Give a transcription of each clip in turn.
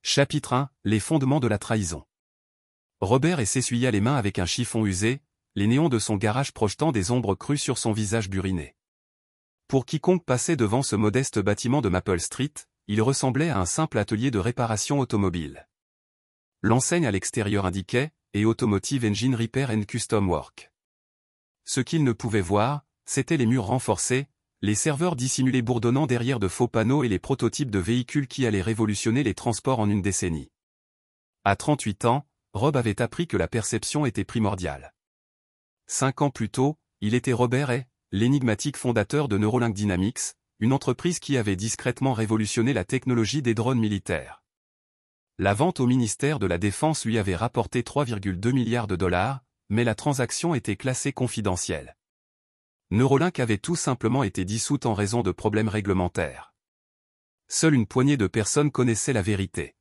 Chapitre 1, les fondements de la trahison. Robert s'essuya les mains avec un chiffon usé, les néons de son garage projetant des ombres crues sur son visage buriné. Pour quiconque passait devant ce modeste bâtiment de Maple Street, il ressemblait à un simple atelier de réparation automobile. L'enseigne à l'extérieur indiquait « et Automotive Engine Repair and Custom Work ». Ce qu'il ne pouvait voir, c'étaient les murs renforcés, les serveurs dissimulés bourdonnant derrière de faux panneaux et les prototypes de véhicules qui allaient révolutionner les transports en une décennie. À 38 ans, Rob avait appris que la perception était primordiale. 5 ans plus tôt, il était Robert l'énigmatique fondateur de Neuralink Dynamics, une entreprise qui avait discrètement révolutionné la technologie des drones militaires. La vente au ministère de la Défense lui avait rapporté 3,2 milliards de dollars, mais la transaction était classée confidentielle. Neuralink avait tout simplement été dissoute en raison de problèmes réglementaires. Seule une poignée de personnes connaissaient la vérité.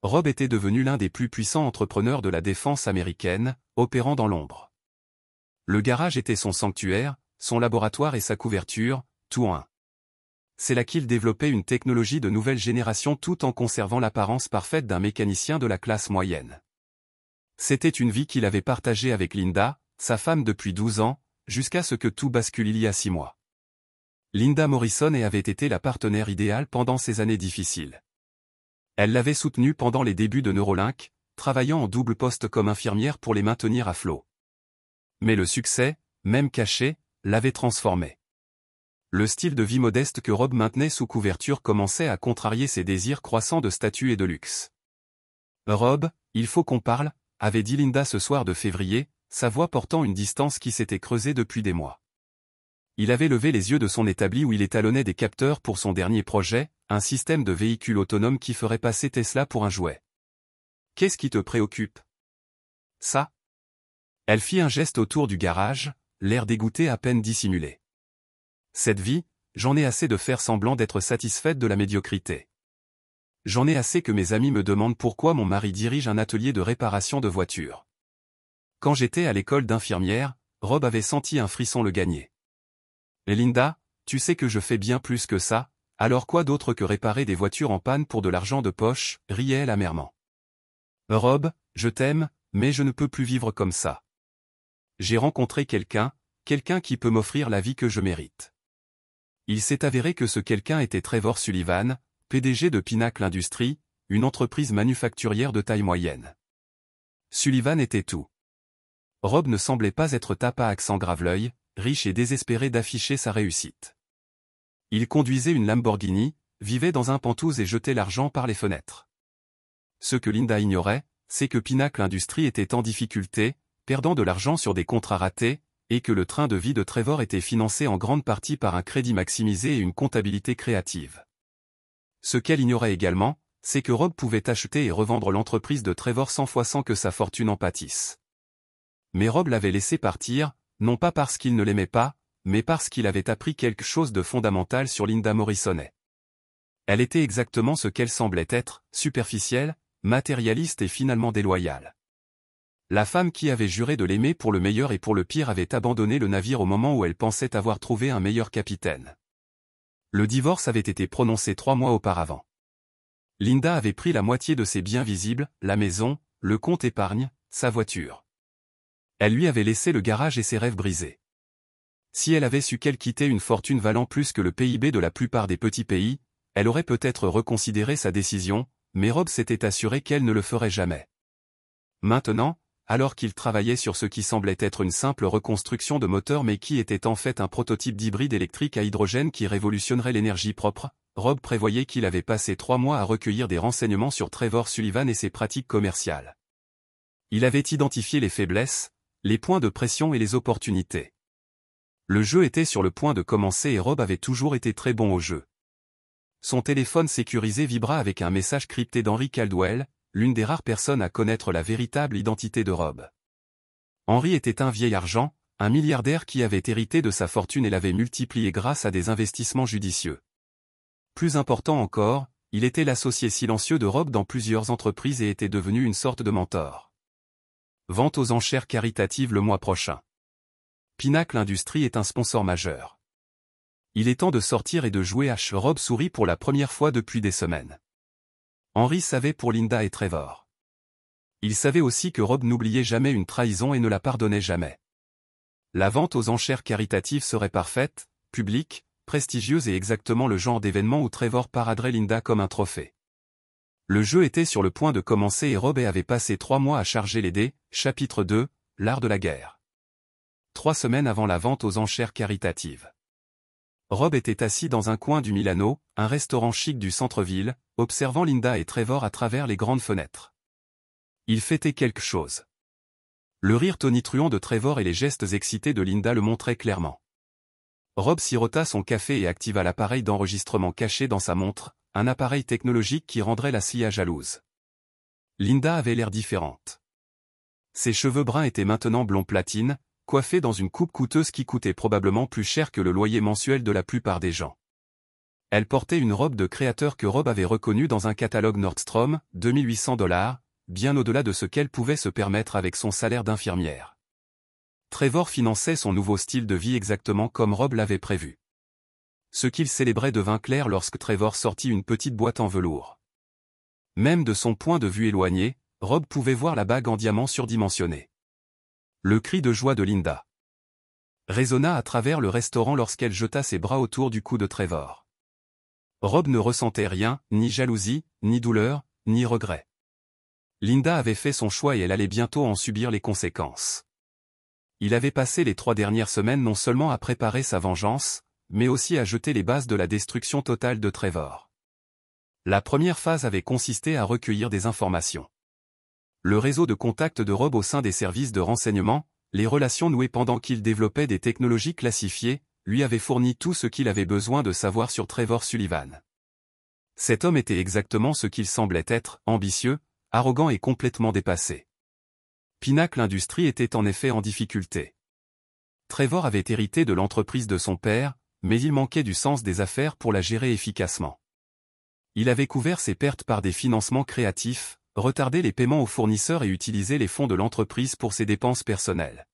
Rob était devenu l'un des plus puissants entrepreneurs de la défense américaine, opérant dans l'ombre. Le garage était son sanctuaire, son laboratoire et sa couverture, tout en un. C'est là qu'il développait une technologie de nouvelle génération tout en conservant l'apparence parfaite d'un mécanicien de la classe moyenne. C'était une vie qu'il avait partagée avec Linda, sa femme depuis 12 ans, jusqu'à ce que tout bascule il y a 6 mois. Linda Morrison avait été la partenaire idéale pendant ces années difficiles. Elle l'avait soutenu pendant les débuts de Neuralink, travaillant en double poste comme infirmière pour les maintenir à flot. Mais le succès, même caché, l'avait transformé. Le style de vie modeste que Rob maintenait sous couverture commençait à contrarier ses désirs croissants de statut et de luxe. « Rob, il faut qu'on parle », avait dit Linda ce soir de février, sa voix portant une distance qui s'était creusée depuis des mois. Il avait levé les yeux de son établi où il étalonnait des capteurs pour son dernier projet, un système de véhicule autonome qui ferait passer Tesla pour un jouet. « Qu'est-ce qui te préoccupe ? » « Ça ?» Elle fit un geste autour du garage, l'air dégoûté à peine dissimulé. « Cette vie, j'en ai assez de faire semblant d'être satisfaite de la médiocrité. J'en ai assez que mes amis me demandent pourquoi mon mari dirige un atelier de réparation de voitures. » Quand j'étais à l'école d'infirmière, Rob avait senti un frisson le gagner. « Et Linda, tu sais que je fais bien plus que ça, alors quoi d'autre que réparer des voitures en panne pour de l'argent de poche ?» riait-elle amèrement. « Rob, je t'aime, mais je ne peux plus vivre comme ça. J'ai rencontré quelqu'un qui peut m'offrir la vie que je mérite. » Il s'est avéré que ce quelqu'un était Trevor Sullivan, PDG de Pinnacle Industries, une entreprise manufacturière de taille moyenne. Sullivan était tout. Rob ne semblait pas être tape à accent grave-l'œil, riche et désespéré d'afficher sa réussite. Il conduisait une Lamborghini, vivait dans un Penthouse et jetait l'argent par les fenêtres. Ce que Linda ignorait, c'est que Pinnacle Industries était en difficulté, perdant de l'argent sur des contrats ratés, et que le train de vie de Trevor était financé en grande partie par un crédit maximisé et une comptabilité créative. Ce qu'elle ignorait également, c'est que Rob pouvait acheter et revendre l'entreprise de Trevor 100 fois sans que sa fortune en pâtisse. Mais Rob l'avait laissé partir, non pas parce qu'il ne l'aimait pas, mais parce qu'il avait appris quelque chose de fondamental sur Linda Morrison. Elle était exactement ce qu'elle semblait être, superficielle, matérialiste et finalement déloyale. La femme qui avait juré de l'aimer pour le meilleur et pour le pire avait abandonné le navire au moment où elle pensait avoir trouvé un meilleur capitaine. Le divorce avait été prononcé 3 mois auparavant. Linda avait pris la moitié de ses biens visibles, la maison, le compte épargne, sa voiture. Elle lui avait laissé le garage et ses rêves brisés. Si elle avait su qu'elle quittait une fortune valant plus que le PIB de la plupart des petits pays, elle aurait peut-être reconsidéré sa décision, mais Rob s'était assuré qu'elle ne le ferait jamais. Maintenant, alors qu'il travaillait sur ce qui semblait être une simple reconstruction de moteur mais qui était en fait un prototype d'hybride électrique à hydrogène qui révolutionnerait l'énergie propre, Rob prévoyait qu'il avait passé 3 mois à recueillir des renseignements sur Trevor Sullivan et ses pratiques commerciales. Il avait identifié les faiblesses, les points de pression et les opportunités. Le jeu était sur le point de commencer et Rob avait toujours été très bon au jeu. Son téléphone sécurisé vibra avec un message crypté d'Henry Caldwell, l'une des rares personnes à connaître la véritable identité de Rob. Henry était un vieil argent, un milliardaire qui avait hérité de sa fortune et l'avait multipliée grâce à des investissements judicieux. Plus important encore, il était l'associé silencieux de Rob dans plusieurs entreprises et était devenu une sorte de mentor. Vente aux enchères caritatives le mois prochain. Pinnacle Industries est un sponsor majeur. Il est temps de sortir et de jouer à Rob sourit pour la première fois depuis des semaines. Henry savait pour Linda et Trevor. Il savait aussi que Rob n'oubliait jamais une trahison et ne la pardonnait jamais. La vente aux enchères caritatives serait parfaite, publique, prestigieuse et exactement le genre d'événement où Trevor paraderait Linda comme un trophée. Le jeu était sur le point de commencer et Rob avait passé 3 mois à charger les dés, chapitre 2, l'art de la guerre. 3 semaines avant la vente aux enchères caritatives. Rob était assis dans un coin du Milano, un restaurant chic du centre-ville, observant Linda et Trevor à travers les grandes fenêtres. Il fêtait quelque chose. Le rire tonitruant de Trevor et les gestes excités de Linda le montraient clairement. Rob sirota son café et activa l'appareil d'enregistrement caché dans sa montre, un appareil technologique qui rendrait la Cia jalouse. Linda avait l'air différente. Ses cheveux bruns étaient maintenant blond platine, coiffés dans une coupe coûteuse qui coûtait probablement plus cher que le loyer mensuel de la plupart des gens. Elle portait une robe de créateur que Rob avait reconnue dans un catalogue Nordstrom, $2800, bien au-delà de ce qu'elle pouvait se permettre avec son salaire d'infirmière. Trevor finançait son nouveau style de vie exactement comme Rob l'avait prévu. Ce qu'il célébrait devint clair lorsque Trevor sortit une petite boîte en velours. Même de son point de vue éloigné, Rob pouvait voir la bague en diamant surdimensionnée. Le cri de joie de Linda résonna à travers le restaurant lorsqu'elle jeta ses bras autour du cou de Trevor. Rob ne ressentait rien, ni jalousie, ni douleur, ni regret. Linda avait fait son choix et elle allait bientôt en subir les conséquences. Il avait passé les 3 dernières semaines non seulement à préparer sa vengeance, mais aussi à jeter les bases de la destruction totale de Trevor. La première phase avait consisté à recueillir des informations. Le réseau de contacts de Rob au sein des services de renseignement, les relations nouées pendant qu'il développait des technologies classifiées, lui avaient fourni tout ce qu'il avait besoin de savoir sur Trevor Sullivan. Cet homme était exactement ce qu'il semblait être, ambitieux, arrogant et complètement dépassé. Pinnacle Industries était en effet en difficulté. Trevor avait hérité de l'entreprise de son père, mais il manquait du sens des affaires pour la gérer efficacement. Il avait couvert ses pertes par des financements créatifs, retardé les paiements aux fournisseurs et utilisé les fonds de l'entreprise pour ses dépenses personnelles.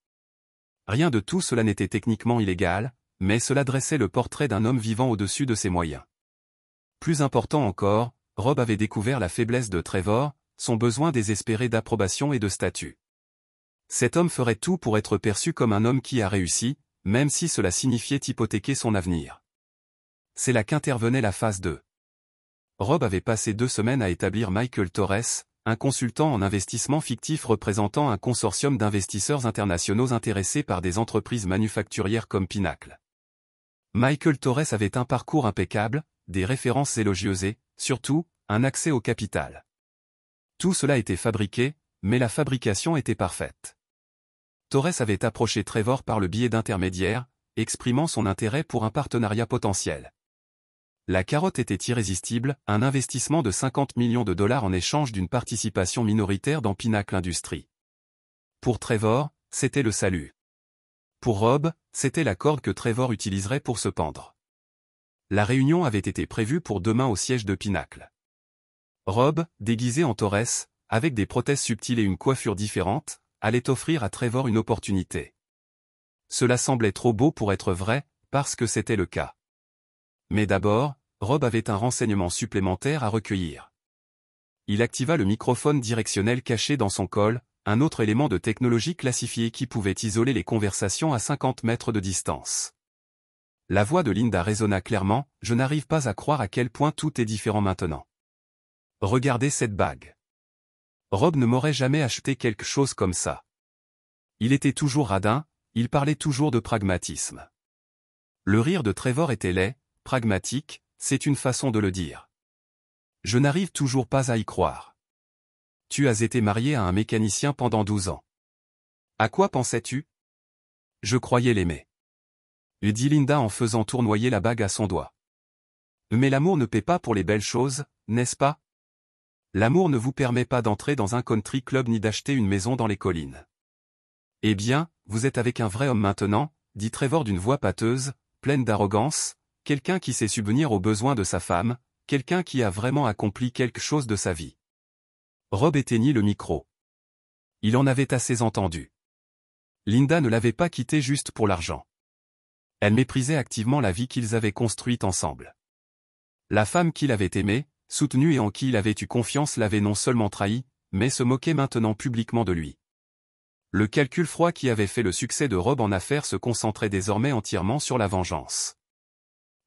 Rien de tout cela n'était techniquement illégal, mais cela dressait le portrait d'un homme vivant au-dessus de ses moyens. Plus important encore, Rob avait découvert la faiblesse de Trevor, son besoin désespéré d'approbation et de statut. Cet homme ferait tout pour être perçu comme un homme qui a réussi, même si cela signifiait hypothéquer son avenir. C'est là qu'intervenait la phase 2. Rob avait passé 2 semaines à établir Michael Torres, un consultant en investissement fictif représentant un consortium d'investisseurs internationaux intéressés par des entreprises manufacturières comme Pinnacle. Michael Torres avait un parcours impeccable, des références élogieuses et, surtout, un accès au capital. Tout cela était fabriqué, mais la fabrication était parfaite. Torres avait approché Trevor par le biais d'intermédiaires, exprimant son intérêt pour un partenariat potentiel. La carotte était irrésistible, un investissement de $50 millions en échange d'une participation minoritaire dans Pinnacle Industries. Pour Trevor, c'était le salut. Pour Rob, c'était la corde que Trevor utiliserait pour se pendre. La réunion avait été prévue pour demain au siège de Pinnacle. Rob, déguisé en Torres, avec des prothèses subtiles et une coiffure différente, allait offrir à Trevor une opportunité. Cela semblait trop beau pour être vrai, parce que c'était le cas. Mais d'abord, Rob avait un renseignement supplémentaire à recueillir. Il activa le microphone directionnel caché dans son col, un autre élément de technologie classifiée qui pouvait isoler les conversations à 50 mètres de distance. La voix de Linda résonna clairement, « Je n'arrive pas à croire à quel point tout est différent maintenant. Regardez cette bague. Rob ne m'aurait jamais acheté quelque chose comme ça. » Il était toujours radin, il parlait toujours de pragmatisme. Le rire de Trevor était laid, pragmatique, c'est une façon de le dire. Je n'arrive toujours pas à y croire. Tu as été marié à un mécanicien pendant 12 ans. À quoi pensais-tu? Je croyais l'aimer. Dit Linda en faisant tournoyer la bague à son doigt. Mais l'amour ne paie pas pour les belles choses, n'est-ce pas? L'amour ne vous permet pas d'entrer dans un country club ni d'acheter une maison dans les collines. Eh bien, vous êtes avec un vrai homme maintenant, dit Trevor d'une voix pâteuse, pleine d'arrogance, quelqu'un qui sait subvenir aux besoins de sa femme, quelqu'un qui a vraiment accompli quelque chose de sa vie. Rob éteignit le micro. Il en avait assez entendu. Linda ne l'avait pas quitté juste pour l'argent. Elle méprisait activement la vie qu'ils avaient construite ensemble. La femme qu'il avait aimée, soutenu et en qui il avait eu confiance l'avait non seulement trahi, mais se moquait maintenant publiquement de lui. Le calcul froid qui avait fait le succès de Rob en affaires se concentrait désormais entièrement sur la vengeance.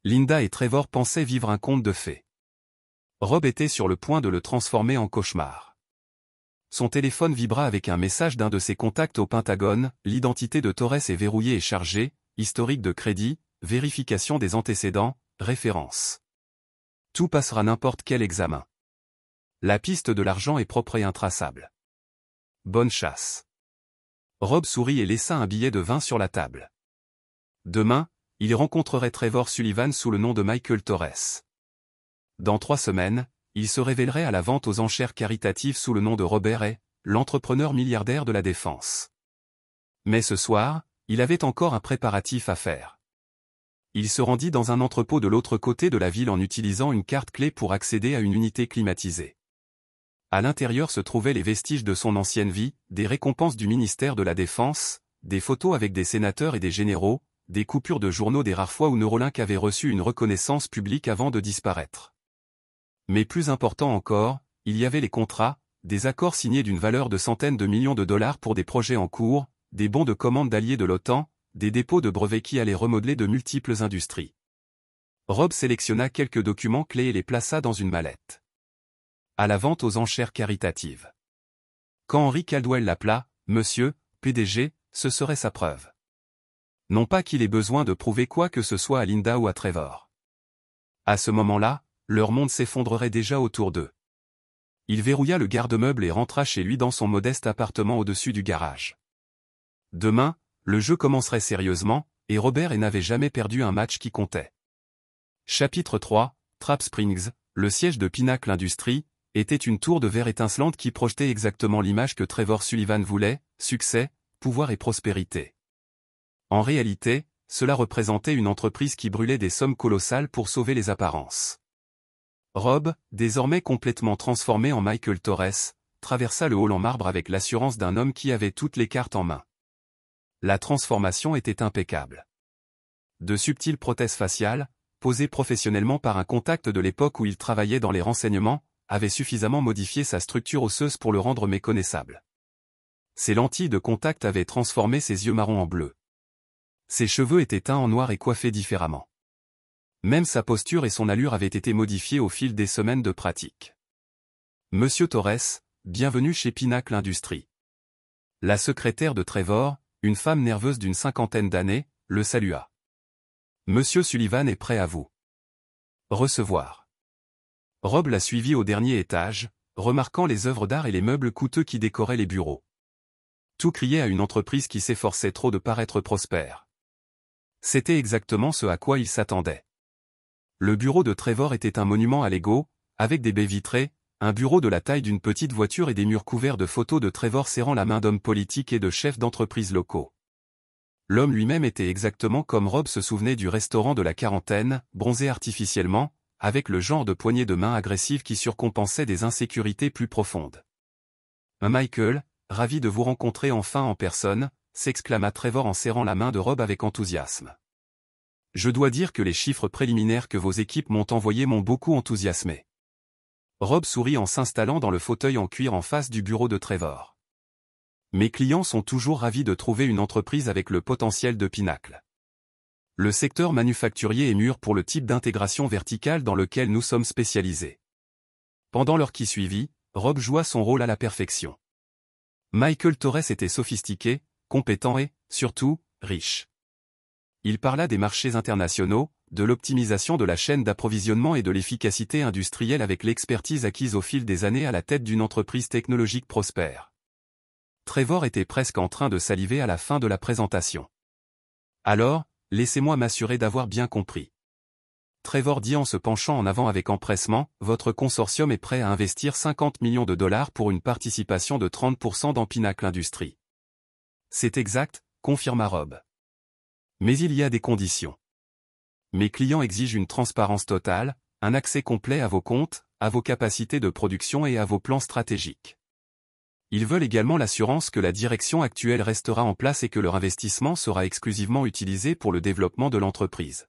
Linda et Trevor pensaient vivre un conte de fées. Rob était sur le point de le transformer en cauchemar. Son téléphone vibra avec un message d'un de ses contacts au Pentagone, l'identité de Torres est verrouillée et chargée, historique de crédit, vérification des antécédents, référence. Tout passera n'importe quel examen. La piste de l'argent est propre et intraçable. Bonne chasse. Rob sourit et laissa un billet de 20 sur la table. Demain, il rencontrerait Trevor Sullivan sous le nom de Michael Torres. Dans 3 semaines, il se révélerait à la vente aux enchères caritatives sous le nom de Robert Hay, l'entrepreneur milliardaire de la défense. Mais ce soir, il avait encore un préparatif à faire. Il se rendit dans un entrepôt de l'autre côté de la ville en utilisant une carte clé pour accéder à une unité climatisée. À l'intérieur se trouvaient les vestiges de son ancienne vie, des récompenses du ministère de la Défense, des photos avec des sénateurs et des généraux, des coupures de journaux des rares fois où Neuralink avait reçu une reconnaissance publique avant de disparaître. Mais plus important encore, il y avait les contrats, des accords signés d'une valeur de centaines de millions de dollars pour des projets en cours, des bons de commande d'alliés de l'OTAN, des dépôts de brevets qui allaient remodeler de multiples industries. Rob sélectionna quelques documents clés et les plaça dans une mallette. À la vente aux enchères caritatives. Quand Henry Caldwell l'appela, « Monsieur, PDG », ce serait sa preuve. Non pas qu'il ait besoin de prouver quoi que ce soit à Linda ou à Trevor. À ce moment-là, leur monde s'effondrerait déjà autour d'eux. Il verrouilla le garde-meuble et rentra chez lui dans son modeste appartement au-dessus du garage. Demain, le jeu commencerait sérieusement, et Robert n'avait jamais perdu un match qui comptait. Chapitre 3, Trap Springs, le siège de Pinnacle Industries, était une tour de verre étincelante qui projetait exactement l'image que Trevor Sullivan voulait, succès, pouvoir et prospérité. En réalité, cela représentait une entreprise qui brûlait des sommes colossales pour sauver les apparences. Rob, désormais complètement transformé en Michael Torres, traversa le hall en marbre avec l'assurance d'un homme qui avait toutes les cartes en main. La transformation était impeccable. De subtiles prothèses faciales, posées professionnellement par un contact de l'époque où il travaillait dans les renseignements, avaient suffisamment modifié sa structure osseuse pour le rendre méconnaissable. Ses lentilles de contact avaient transformé ses yeux marrons en bleu. Ses cheveux étaient teints en noir et coiffés différemment. Même sa posture et son allure avaient été modifiées au fil des semaines de pratique. Monsieur Torres, bienvenue chez Pinnacle Industries. La secrétaire de Trevor, une femme nerveuse d'une 50aine d'années, le salua. Monsieur Sullivan est prêt à vous recevoir. Rob la suivit au dernier étage, remarquant les œuvres d'art et les meubles coûteux qui décoraient les bureaux. Tout criait à une entreprise qui s'efforçait trop de paraître prospère. C'était exactement ce à quoi il s'attendait. Le bureau de Trevor était un monument à Lego, avec des baies vitrées, un bureau de la taille d'une petite voiture et des murs couverts de photos de Trevor serrant la main d'hommes politiques et de chefs d'entreprise locaux. L'homme lui-même était exactement comme Rob se souvenait du restaurant de la quarantaine, bronzé artificiellement, avec le genre de poignée de main agressive qui surcompensait des insécurités plus profondes. « Michael, ravi de vous rencontrer enfin en personne », s'exclama Trevor en serrant la main de Rob avec enthousiasme. « Je dois dire que les chiffres préliminaires que vos équipes m'ont envoyés m'ont beaucoup enthousiasmé. » Rob sourit en s'installant dans le fauteuil en cuir en face du bureau de Trevor. « Mes clients sont toujours ravis de trouver une entreprise avec le potentiel de Pinnacle. Le secteur manufacturier est mûr pour le type d'intégration verticale dans lequel nous sommes spécialisés. » Pendant l'heure qui suivit, Rob joua son rôle à la perfection. Michael Torres était sophistiqué, compétent et, surtout, riche. Il parla des marchés internationaux, de l'optimisation de la chaîne d'approvisionnement et de l'efficacité industrielle avec l'expertise acquise au fil des années à la tête d'une entreprise technologique prospère. Trevor était presque en train de saliver à la fin de la présentation. « Alors, laissez-moi m'assurer d'avoir bien compris. » Trevor dit en se penchant en avant avec empressement, « Votre consortium est prêt à investir 50 millions de dollars pour une participation de 30% dans Pinnacle Industries. » « C'est exact, » confirma Rob. « Mais il y a des conditions. Mes clients exigent une transparence totale, un accès complet à vos comptes, à vos capacités de production et à vos plans stratégiques. Ils veulent également l'assurance que la direction actuelle restera en place et que leur investissement sera exclusivement utilisé pour le développement de l'entreprise. »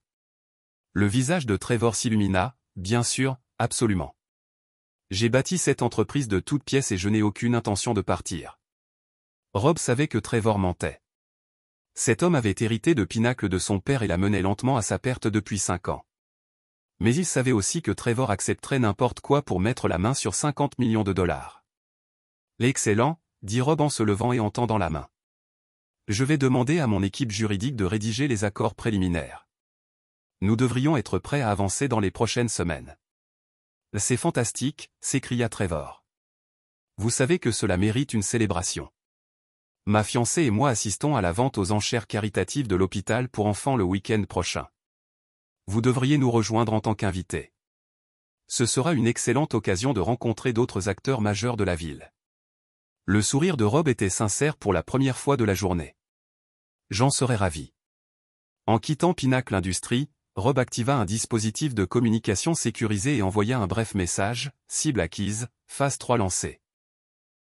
Le visage de Trevor s'illumina, « Bien sûr, absolument. J'ai bâti cette entreprise de toutes pièces et je n'ai aucune intention de partir. Rob savait que Trevor mentait. Cet homme avait hérité de Pinnacle de son père et la menait lentement à sa perte depuis 5 ans. Mais il savait aussi que Trevor accepterait n'importe quoi pour mettre la main sur 50 millions de dollars. Excellent, dit Rob en se levant et en tendant la main. Je vais demander à mon équipe juridique de rédiger les accords préliminaires. Nous devrions être prêts à avancer dans les prochaines semaines. C'est fantastique, s'écria Trevor. Vous savez que cela mérite une célébration. Ma fiancée et moi assistons à la vente aux enchères caritatives de l'hôpital pour enfants le week-end prochain. Vous devriez nous rejoindre en tant qu'invité. Ce sera une excellente occasion de rencontrer d'autres acteurs majeurs de la ville. Le sourire de Rob était sincère pour la première fois de la journée. J'en serais ravi. En quittant Pinnacle Industries, Rob activa un dispositif de communication sécurisé et envoya un bref message, cible acquise, phase 3 lancée.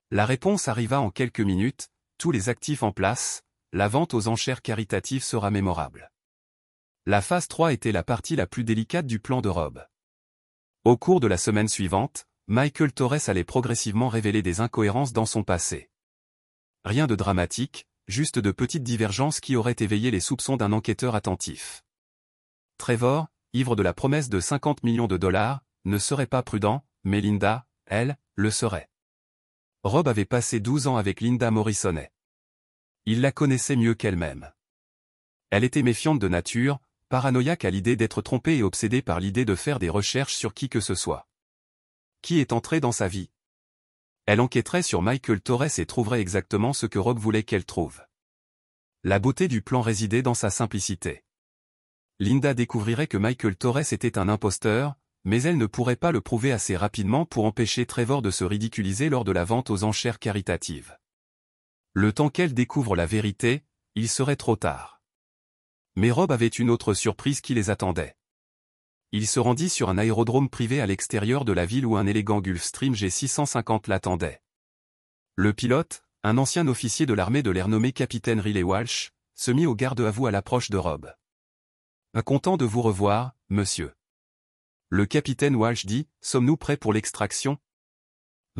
La réponse arriva en quelques minutes, tous les actifs en place, la vente aux enchères caritatives sera mémorable. La phase 3 était la partie la plus délicate du plan de Rob. Au cours de la semaine suivante, Michael Torres allait progressivement révéler des incohérences dans son passé. Rien de dramatique, juste de petites divergences qui auraient éveillé les soupçons d'un enquêteur attentif. Trevor, ivre de la promesse de 50 millions de dollars, ne serait pas prudent, mais Linda, elle, le serait. Rob avait passé 12 ans avec Linda Morrisonnet. Il la connaissait mieux qu'elle-même. Elle était méfiante de nature, paranoïaque à l'idée d'être trompée et obsédée par l'idée de faire des recherches sur qui que ce soit. Qui est entré dans sa vie? Elle enquêterait sur Michael Torres et trouverait exactement ce que Rob voulait qu'elle trouve. La beauté du plan résidait dans sa simplicité. Linda découvrirait que Michael Torres était un imposteur, mais elle ne pourrait pas le prouver assez rapidement pour empêcher Trevor de se ridiculiser lors de la vente aux enchères caritatives. Le temps qu'elle découvre la vérité, il serait trop tard. Mais Rob avait une autre surprise qui les attendait. Il se rendit sur un aérodrome privé à l'extérieur de la ville où un élégant Gulfstream G650 l'attendait. Le pilote, un ancien officier de l'armée de l'air nommé capitaine Riley Walsh, se mit au garde-à-vous à l'approche de Rob. « Content de vous revoir, monsieur. » Le capitaine Walsh dit, « Sommes-nous prêts pour l'extraction ?»«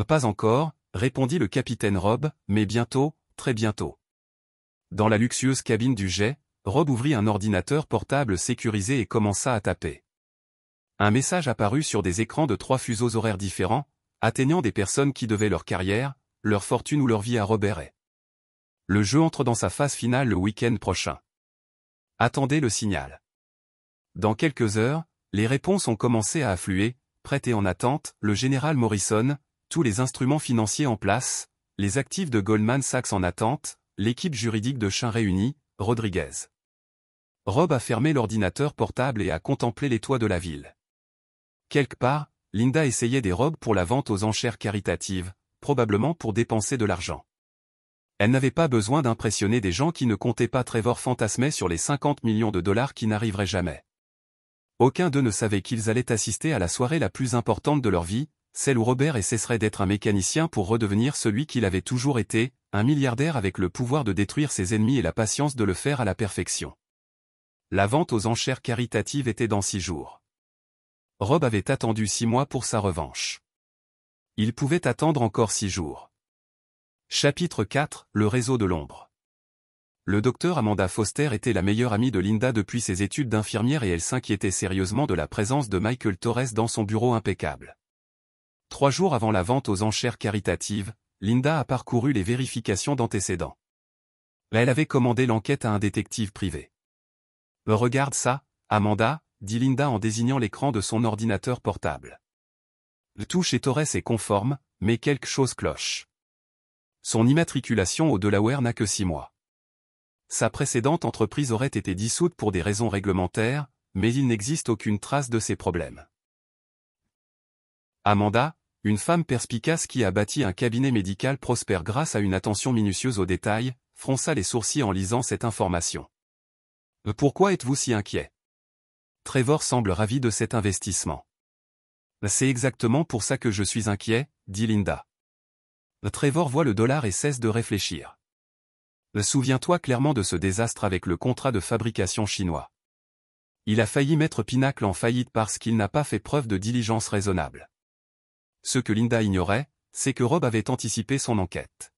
Pas encore, » répondit le capitaine Rob, « mais bientôt, très bientôt. » Dans la luxueuse cabine du jet, Rob ouvrit un ordinateur portable sécurisé et commença à taper. Un message apparut sur des écrans de 3 fuseaux horaires différents, atteignant des personnes qui devaient leur carrière, leur fortune ou leur vie à Robert Ray. Le jeu entre dans sa phase finale le week-end prochain. Attendez le signal. Dans quelques heures, les réponses ont commencé à affluer, prêtes et en attente, le général Morrison, tous les instruments financiers en place, les actifs de Goldman Sachs en attente, l'équipe juridique de Chain réunie, Rodriguez. Rob a fermé l'ordinateur portable et a contemplé les toits de la ville. Quelque part, Linda essayait des robes pour la vente aux enchères caritatives, probablement pour dépenser de l'argent. Elle n'avait pas besoin d'impressionner des gens qui ne comptaient pas. Trevor fantasmait sur les 50 millions de dollars qui n'arriveraient jamais. Aucun d'eux ne savait qu'ils allaient assister à la soirée la plus importante de leur vie, celle où Robert Ray cesserait d'être un mécanicien pour redevenir celui qu'il avait toujours été, un milliardaire avec le pouvoir de détruire ses ennemis et la patience de le faire à la perfection. La vente aux enchères caritatives était dans 6 jours. Rob avait attendu 6 mois pour sa revanche. Il pouvait attendre encore 6 jours. Chapitre 4, le réseau de l'ombre. Le docteur Amanda Foster était la meilleure amie de Linda depuis ses études d'infirmière et elle s'inquiétait sérieusement de la présence de Michael Torres dans son bureau impeccable. 3 jours avant la vente aux enchères caritatives, Linda a parcouru les vérifications d'antécédents. Elle avait commandé l'enquête à un détective privé. « Regarde ça, Amanda », dit Linda en désignant l'écran de son ordinateur portable. Tout chez Torres est conforme, mais quelque chose cloche. Son immatriculation au Delaware n'a que 6 mois. Sa précédente entreprise aurait été dissoute pour des raisons réglementaires, mais il n'existe aucune trace de ces problèmes. Amanda, une femme perspicace qui a bâti un cabinet médical prospère grâce à une attention minutieuse aux détails, fronça les sourcils en lisant cette information. « Pourquoi êtes-vous si inquiet ?» Trevor semble ravi de cet investissement. « C'est exactement pour ça que je suis inquiet, » dit Linda. Trevor voit le dollar et cesse de réfléchir. « Souviens-toi clairement de ce désastre avec le contrat de fabrication chinois. Il a failli mettre Pinnacle en faillite parce qu'il n'a pas fait preuve de diligence raisonnable. Ce que Linda ignorait, c'est que Rob avait anticipé son enquête.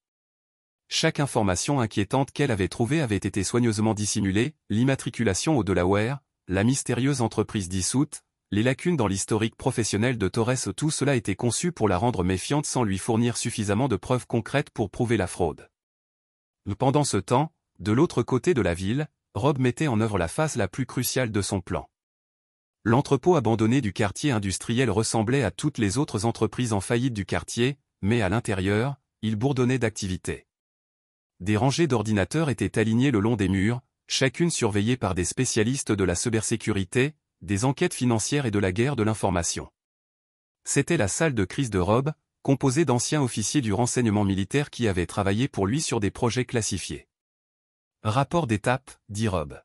Chaque information inquiétante qu'elle avait trouvée avait été soigneusement dissimulée, l'immatriculation au Delaware, la mystérieuse entreprise dissoute, les lacunes dans l'historique professionnel de Torres, tout cela était conçu pour la rendre méfiante sans lui fournir suffisamment de preuves concrètes pour prouver la fraude. Pendant ce temps, de l'autre côté de la ville, Rob mettait en œuvre la phase la plus cruciale de son plan. L'entrepôt abandonné du quartier industriel ressemblait à toutes les autres entreprises en faillite du quartier, mais à l'intérieur, il bourdonnait d'activité. Des rangées d'ordinateurs étaient alignées le long des murs, chacune surveillée par des spécialistes de la cybersécurité, des enquêtes financières et de la guerre de l'information. C'était la salle de crise de Rob, composée d'anciens officiers du renseignement militaire qui avaient travaillé pour lui sur des projets classifiés. Rapport d'étape, dit Rob.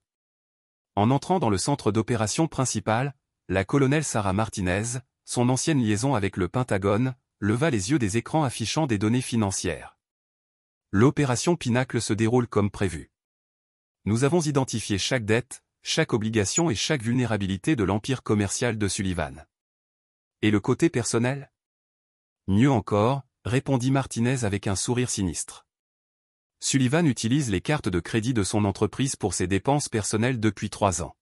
En entrant dans le centre d'opération principal, la colonelle Sarah Martinez, son ancienne liaison avec le Pentagone, leva les yeux des écrans affichant des données financières. L'opération Pinacle se déroule comme prévu. Nous avons identifié chaque dette, chaque obligation et chaque vulnérabilité de l'empire commercial de Sullivan. Et le côté personnel? Mieux encore, répondit Martinez avec un sourire sinistre. Sullivan utilise les cartes de crédit de son entreprise pour ses dépenses personnelles depuis 3 ans.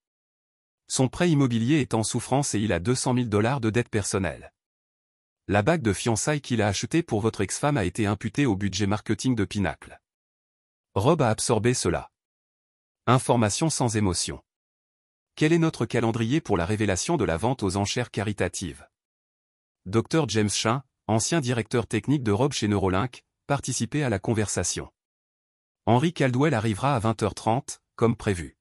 Son prêt immobilier est en souffrance et il a $200 000 de dette personnelle. La bague de fiançailles qu'il a achetée pour votre ex-femme a été imputée au budget marketing de Pinacle. Rob a absorbé cela. Information sans émotion. Quel est notre calendrier pour la révélation de la vente aux enchères caritatives? Dr James Chin, ancien directeur technique de Rob chez Neuralink, participait à la conversation. Henry Caldwell arrivera à 20h30, comme prévu.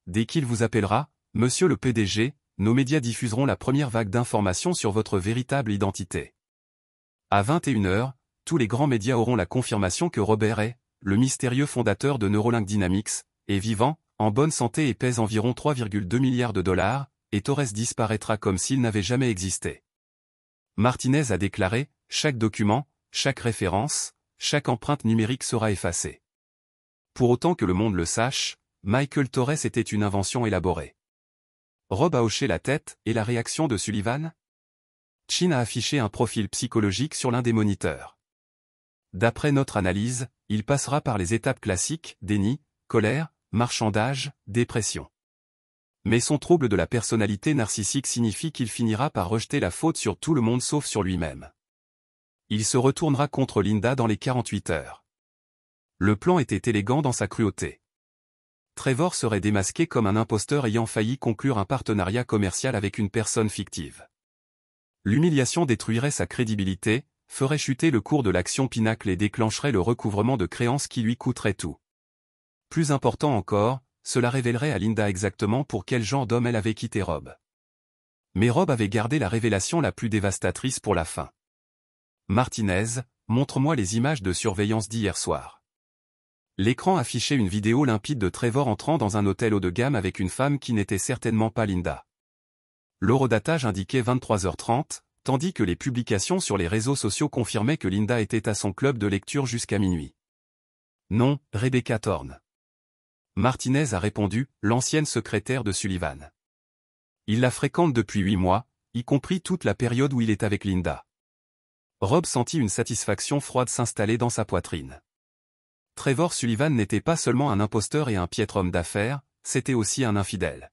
Dès qu'il vous appellera, monsieur le PDG, nos médias diffuseront la première vague d'informations sur votre véritable identité. À 21h, tous les grands médias auront la confirmation que Robert est, le mystérieux fondateur de Neuralink Dynamics, est vivant, en bonne santé et pèse environ 3,2 milliards de dollars, et Torres disparaîtra comme s'il n'avait jamais existé. Martinez a déclaré, chaque document, chaque référence, chaque empreinte numérique sera effacée. Pour autant que le monde le sache, Michael Torres était une invention élaborée. Rob a hoché la tête, et la réaction de Sullivan? Chin a affiché un profil psychologique sur l'un des moniteurs. D'après notre analyse, il passera par les étapes classiques, déni, colère, marchandage, dépression. Mais son trouble de la personnalité narcissique signifie qu'il finira par rejeter la faute sur tout le monde sauf sur lui-même. Il se retournera contre Linda dans les 48 heures. Le plan était élégant dans sa cruauté. Trevor serait démasqué comme un imposteur ayant failli conclure un partenariat commercial avec une personne fictive. L'humiliation détruirait sa crédibilité, ferait chuter le cours de l'action Pinacle et déclencherait le recouvrement de créances qui lui coûterait tout. Plus important encore, cela révélerait à Linda exactement pour quel genre d'homme elle avait quitté Rob. Mais Rob avait gardé la révélation la plus dévastatrice pour la fin. Martinez, montre-moi les images de surveillance d'hier soir. L'écran affichait une vidéo limpide de Trevor entrant dans un hôtel haut de gamme avec une femme qui n'était certainement pas Linda. L'horodatage indiquait 23h30, tandis que les publications sur les réseaux sociaux confirmaient que Linda était à son club de lecture jusqu'à minuit. Non, Rebecca Thorne. Martinez a répondu, l'ancienne secrétaire de Sullivan. Il la fréquente depuis 8 mois, y compris toute la période où il est avec Linda. Rob sentit une satisfaction froide s'installer dans sa poitrine. Trevor Sullivan n'était pas seulement un imposteur et un piètre homme d'affaires, c'était aussi un infidèle.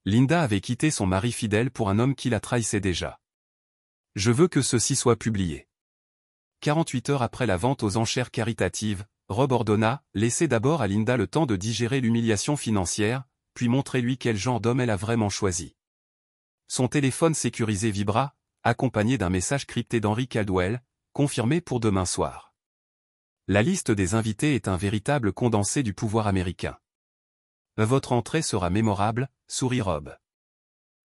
Linda avait quitté son mari fidèle pour un homme qui la trahissait déjà. Je veux que ceci soit publié. 48 heures après la vente aux enchères caritatives, Rob ordonna, laissez d'abord à Linda le temps de digérer l'humiliation financière, puis montrez-lui quel genre d'homme elle a vraiment choisi. Son téléphone sécurisé vibra, accompagné d'un message crypté d'Henry Caldwell, confirmé pour demain soir. La liste des invités est un véritable condensé du pouvoir américain. Votre entrée sera mémorable, sourit Rob.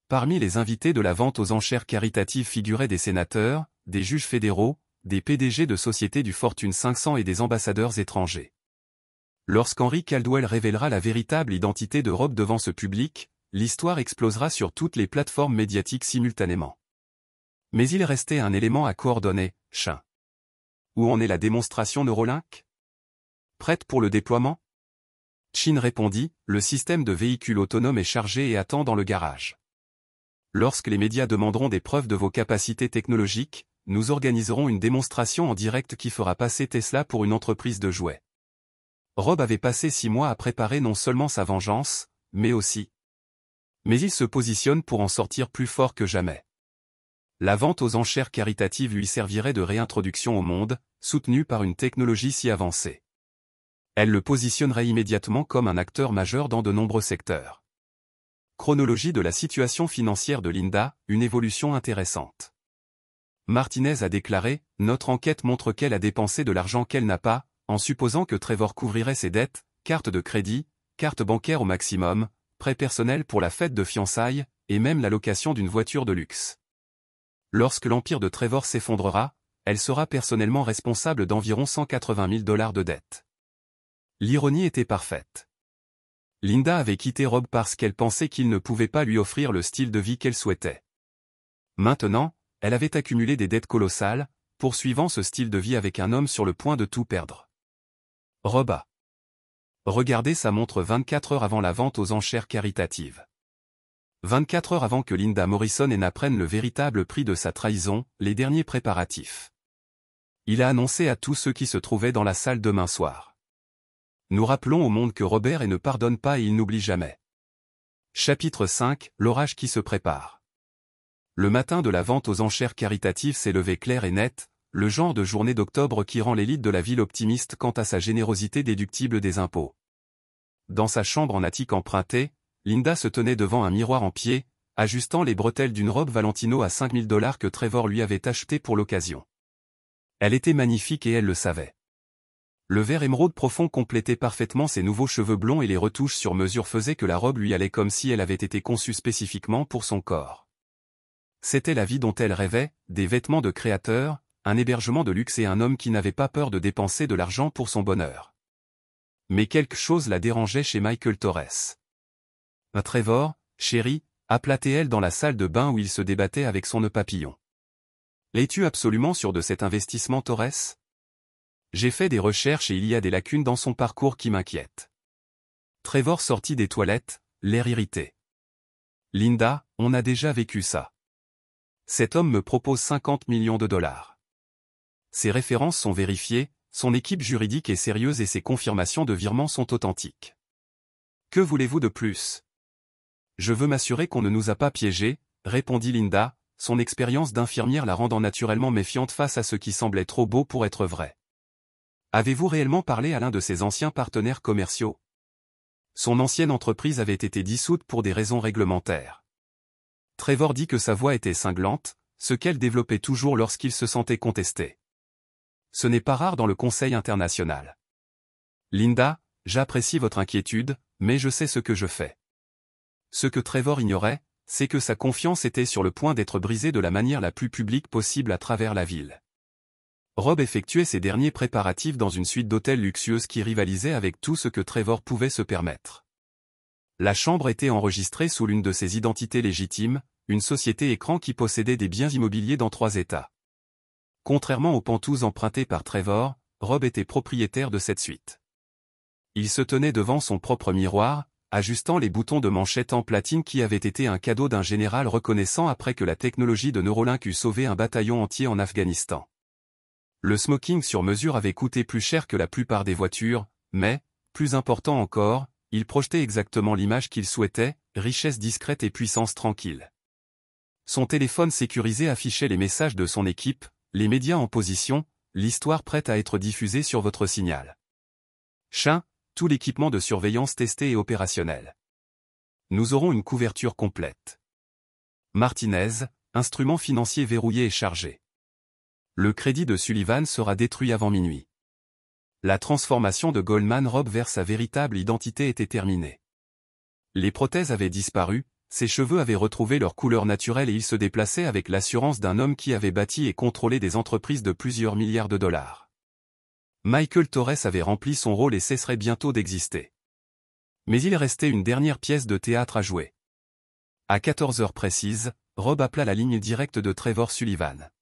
Parmi les invités de la vente aux enchères caritatives figuraient des sénateurs, des juges fédéraux, des PDG de sociétés du Fortune 500 et des ambassadeurs étrangers. Lorsqu'Henry Caldwell révélera la véritable identité de Rob devant ce public, l'histoire explosera sur toutes les plateformes médiatiques simultanément. Mais il restait un élément à coordonner, Chin. Où en est la démonstration Neuralink? Prête pour le déploiement? Chin répondit, le système de véhicule autonome est chargé et attend dans le garage. Lorsque les médias demanderont des preuves de vos capacités technologiques, nous organiserons une démonstration en direct qui fera passer Tesla pour une entreprise de jouets. Rob avait passé 6 mois à préparer non seulement sa vengeance, mais aussi. Mais il se positionne pour en sortir plus fort que jamais. La vente aux enchères caritatives lui servirait de réintroduction au monde, soutenue par une technologie si avancée. Elle le positionnerait immédiatement comme un acteur majeur dans de nombreux secteurs. Chronologie de la situation financière de Linda, une évolution intéressante. Martinez a déclaré « Notre enquête montre qu'elle a dépensé de l'argent qu'elle n'a pas, en supposant que Trevor couvrirait ses dettes, carte de crédit, carte bancaire au maximum, prêt personnel pour la fête de fiançailles, et même la location d'une voiture de luxe. Lorsque l'empire de Trevor s'effondrera, elle sera personnellement responsable d'environ 180 000 $ de dettes. » L'ironie était parfaite. Linda avait quitté Rob parce qu'elle pensait qu'il ne pouvait pas lui offrir le style de vie qu'elle souhaitait. Maintenant, elle avait accumulé des dettes colossales, poursuivant ce style de vie avec un homme sur le point de tout perdre. Rob a regardé sa montre 24 heures avant la vente aux enchères caritatives. 24 heures avant que Linda Morrison n'apprenne le véritable prix de sa trahison, les derniers préparatifs. Il a annoncé à tous ceux qui se trouvaient dans la salle demain soir. Nous rappelons au monde que Robert ne pardonne pas et il n'oublie jamais. Chapitre 5, l'orage qui se prépare. Le matin de la vente aux enchères caritatives s'est levé clair et net, le genre de journée d'octobre qui rend l'élite de la ville optimiste quant à sa générosité déductible des impôts. Dans sa chambre en attique empruntée, Linda se tenait devant un miroir en pied, ajustant les bretelles d'une robe Valentino à 5 000 $ que Trevor lui avait achetée pour l'occasion. Elle était magnifique et elle le savait. Le vert émeraude profond complétait parfaitement ses nouveaux cheveux blonds et les retouches sur mesure faisaient que la robe lui allait comme si elle avait été conçue spécifiquement pour son corps. C'était la vie dont elle rêvait, des vêtements de créateur, un hébergement de luxe et un homme qui n'avait pas peur de dépenser de l'argent pour son bonheur. Mais quelque chose la dérangeait chez Michael Torres. Trevor, chérie, appelait-elle dans la salle de bain où il se débattait avec son nœud papillon. Es-tu absolument sûr de cet investissement, Torres? J'ai fait des recherches et il y a des lacunes dans son parcours qui m'inquiètent. Trevor sortit des toilettes, l'air irrité. Linda, on a déjà vécu ça. Cet homme me propose 50 millions de $. Ses références sont vérifiées, son équipe juridique est sérieuse et ses confirmations de virement sont authentiques. Que voulez-vous de plus? Je veux m'assurer qu'on ne nous a pas piégés, répondit Linda, son expérience d'infirmière la rendant naturellement méfiante face à ce qui semblait trop beau pour être vrai. Avez-vous réellement parlé à l'un de ses anciens partenaires commerciaux? Son ancienne entreprise avait été dissoute pour des raisons réglementaires. Trevor dit que sa voix était cinglante, ce qu'elle développait toujours lorsqu'il se sentait contesté. Ce n'est pas rare dans le conseil international. Linda, j'apprécie votre inquiétude, mais je sais ce que je fais. Ce que Trevor ignorait, c'est que sa confiance était sur le point d'être brisée de la manière la plus publique possible à travers la ville. Rob effectuait ses derniers préparatifs dans une suite d'hôtels luxueuses qui rivalisait avec tout ce que Trevor pouvait se permettre. La chambre était enregistrée sous l'une de ses identités légitimes, une société écran qui possédait des biens immobiliers dans 3 États. Contrairement aux pantous empruntés par Trevor, Rob était propriétaire de cette suite. Il se tenait devant son propre miroir, ajustant les boutons de manchette en platine qui avaient été un cadeau d'un général reconnaissant après que la technologie de Neuralink eut sauvé un bataillon entier en Afghanistan. Le smoking sur mesure avait coûté plus cher que la plupart des voitures, mais, plus important encore, il projetait exactement l'image qu'il souhaitait, richesse discrète et puissance tranquille. Son téléphone sécurisé affichait les messages de son équipe, les médias en position, l'histoire prête à être diffusée sur votre signal. Chien, tout l'équipement de surveillance testé et opérationnel. Nous aurons une couverture complète. Martinez, instrument financier verrouillé et chargé. Le crédit de Sullivan sera détruit avant minuit. La transformation de Goldman Rob vers sa véritable identité était terminée. Les prothèses avaient disparu, ses cheveux avaient retrouvé leur couleur naturelle et il se déplaçait avec l'assurance d'un homme qui avait bâti et contrôlé des entreprises de plusieurs milliards de $. Michael Torres avait rempli son rôle et cesserait bientôt d'exister. Mais il restait une dernière pièce de théâtre à jouer. À 14 heures précises, Rob appela la ligne directe de Trevor Sullivan.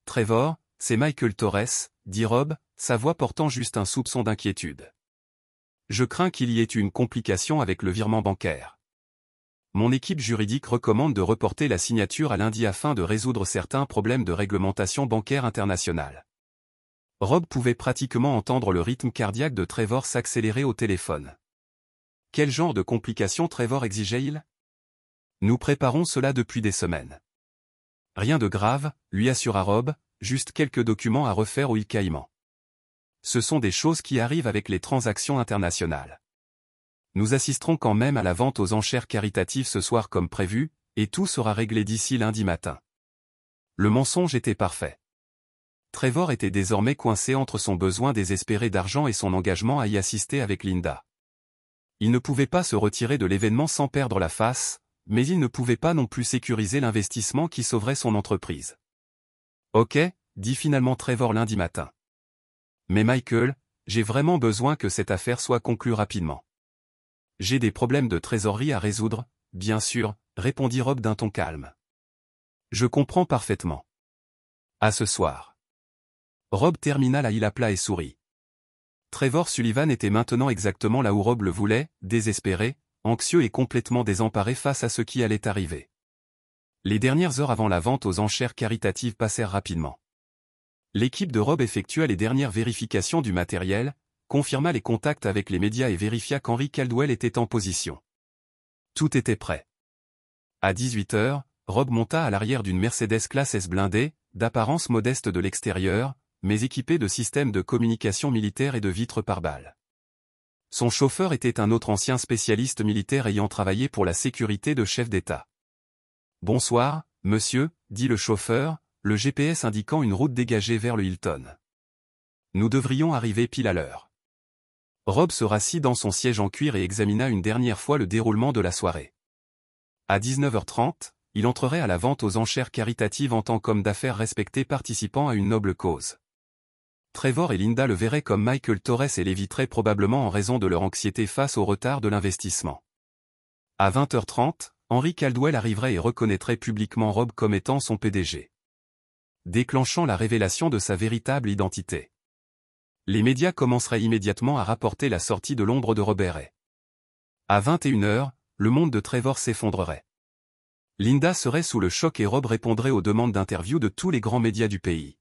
« Trevor, c'est Michael Torres », dit Rob, sa voix portant juste un soupçon d'inquiétude. « Je crains qu'il y ait eu une complication avec le virement bancaire. » Mon équipe juridique recommande de reporter la signature à lundi afin de résoudre certains problèmes de réglementation bancaire internationale. Rob pouvait pratiquement entendre le rythme cardiaque de Trevor s'accélérer au téléphone. Quel genre de complications Trevor exigeait-il? Nous préparons cela depuis des semaines. Rien de grave, lui assura Rob, juste quelques documents à refaire aux îles Caïmans. Ce sont des choses qui arrivent avec les transactions internationales. Nous assisterons quand même à la vente aux enchères caritatives ce soir comme prévu, et tout sera réglé d'ici lundi matin. Le mensonge était parfait. Trevor était désormais coincé entre son besoin désespéré d'argent et son engagement à y assister avec Linda. Il ne pouvait pas se retirer de l'événement sans perdre la face, mais il ne pouvait pas non plus sécuriser l'investissement qui sauverait son entreprise. Ok, dit finalement Trevor lundi matin. Mais Michael, j'ai vraiment besoin que cette affaire soit conclue rapidement. J'ai des problèmes de trésorerie à résoudre, bien sûr, répondit Rob d'un ton calme. Je comprends parfaitement. À ce soir. Rob termina la île à plat et sourit. Trevor Sullivan était maintenant exactement là où Rob le voulait, désespéré, anxieux et complètement désemparé face à ce qui allait arriver. Les dernières heures avant la vente aux enchères caritatives passèrent rapidement. L'équipe de Rob effectua les dernières vérifications du matériel, confirma les contacts avec les médias et vérifia qu'Henry Caldwell était en position. Tout était prêt. À 18h, Rob monta à l'arrière d'une Mercedes classe S blindée, d'apparence modeste de l'extérieur, mais équipée de systèmes de communication militaire et de vitres pare-balles. Son chauffeur était un autre ancien spécialiste militaire ayant travaillé pour la sécurité de chefs d'État. « Bonsoir, monsieur », dit le chauffeur, le GPS indiquant une route dégagée vers le Hilton. Nous devrions arriver pile à l'heure. Rob se rassit dans son siège en cuir et examina une dernière fois le déroulement de la soirée. À 19h30, il entrerait à la vente aux enchères caritatives en tant qu'homme d'affaires respecté participant à une noble cause. Trevor et Linda le verraient comme Michael Torres et l'éviteraient probablement en raison de leur anxiété face au retard de l'investissement. À 20h30, Henry Caldwell arriverait et reconnaîtrait publiquement Rob comme étant son PDG. Déclenchant la révélation de sa véritable identité. Les médias commenceraient immédiatement à rapporter la sortie de l'ombre de Robert Ray. À 21h, le monde de Trevor s'effondrerait. Linda serait sous le choc et Rob répondrait aux demandes d'interview de tous les grands médias du pays.